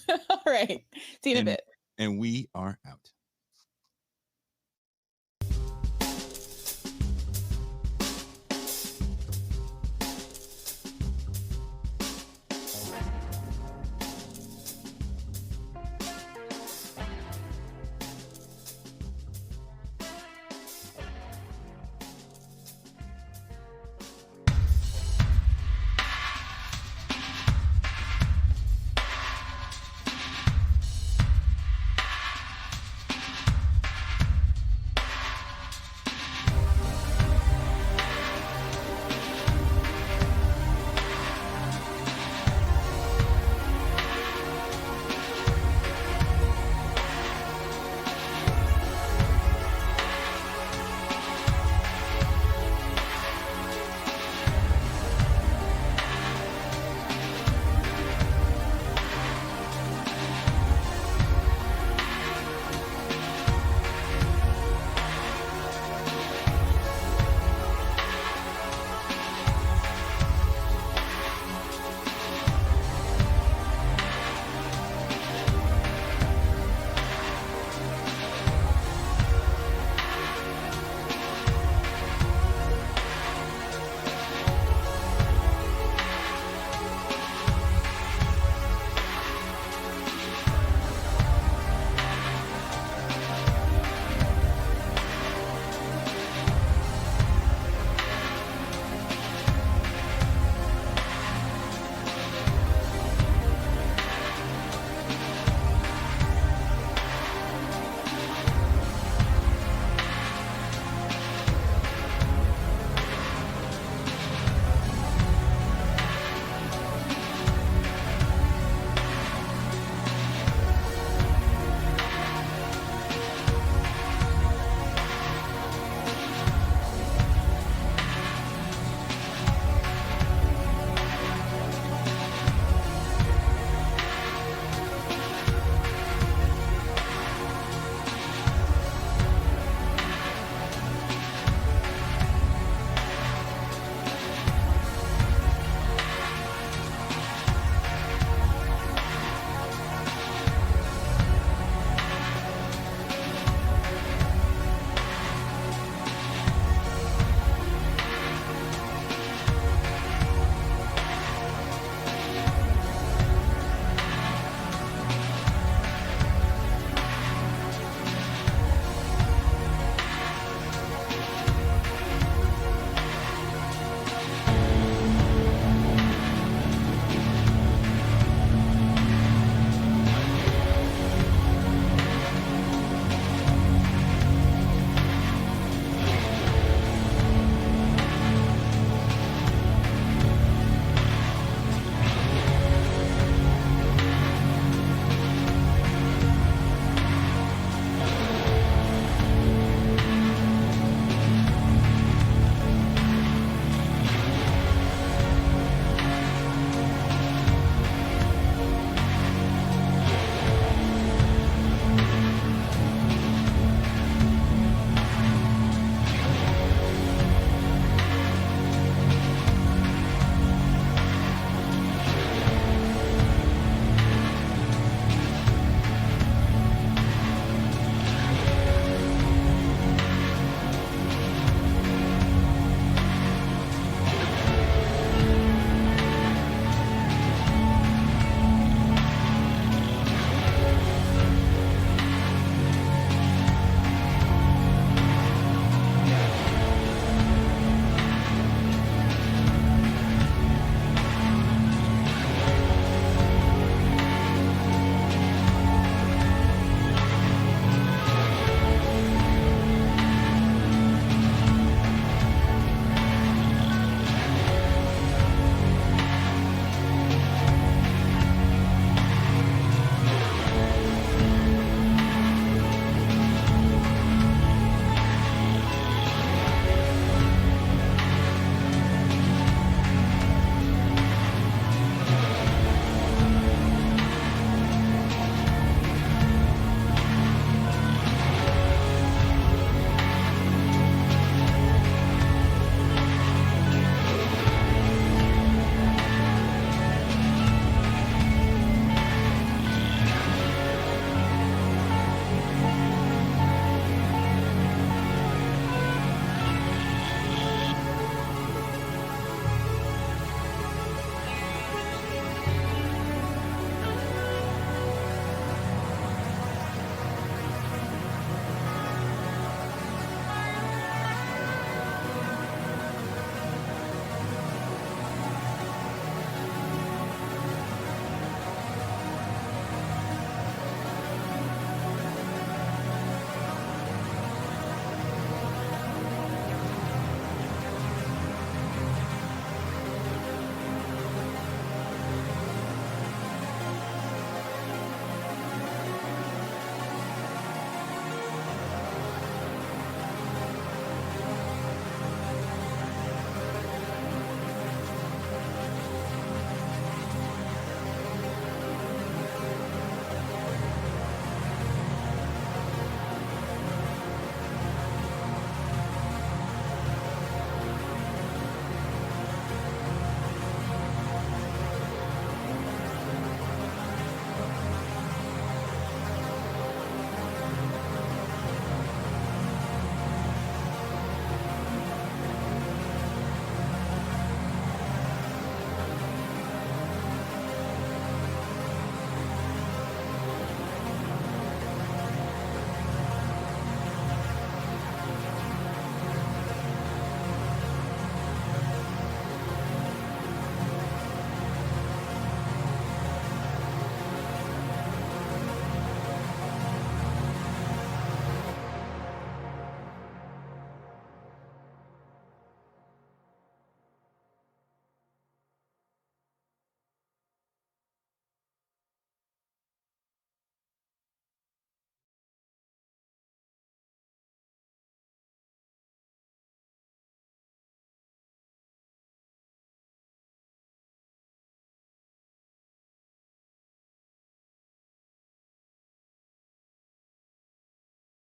All right. See you in a bit. And we are out.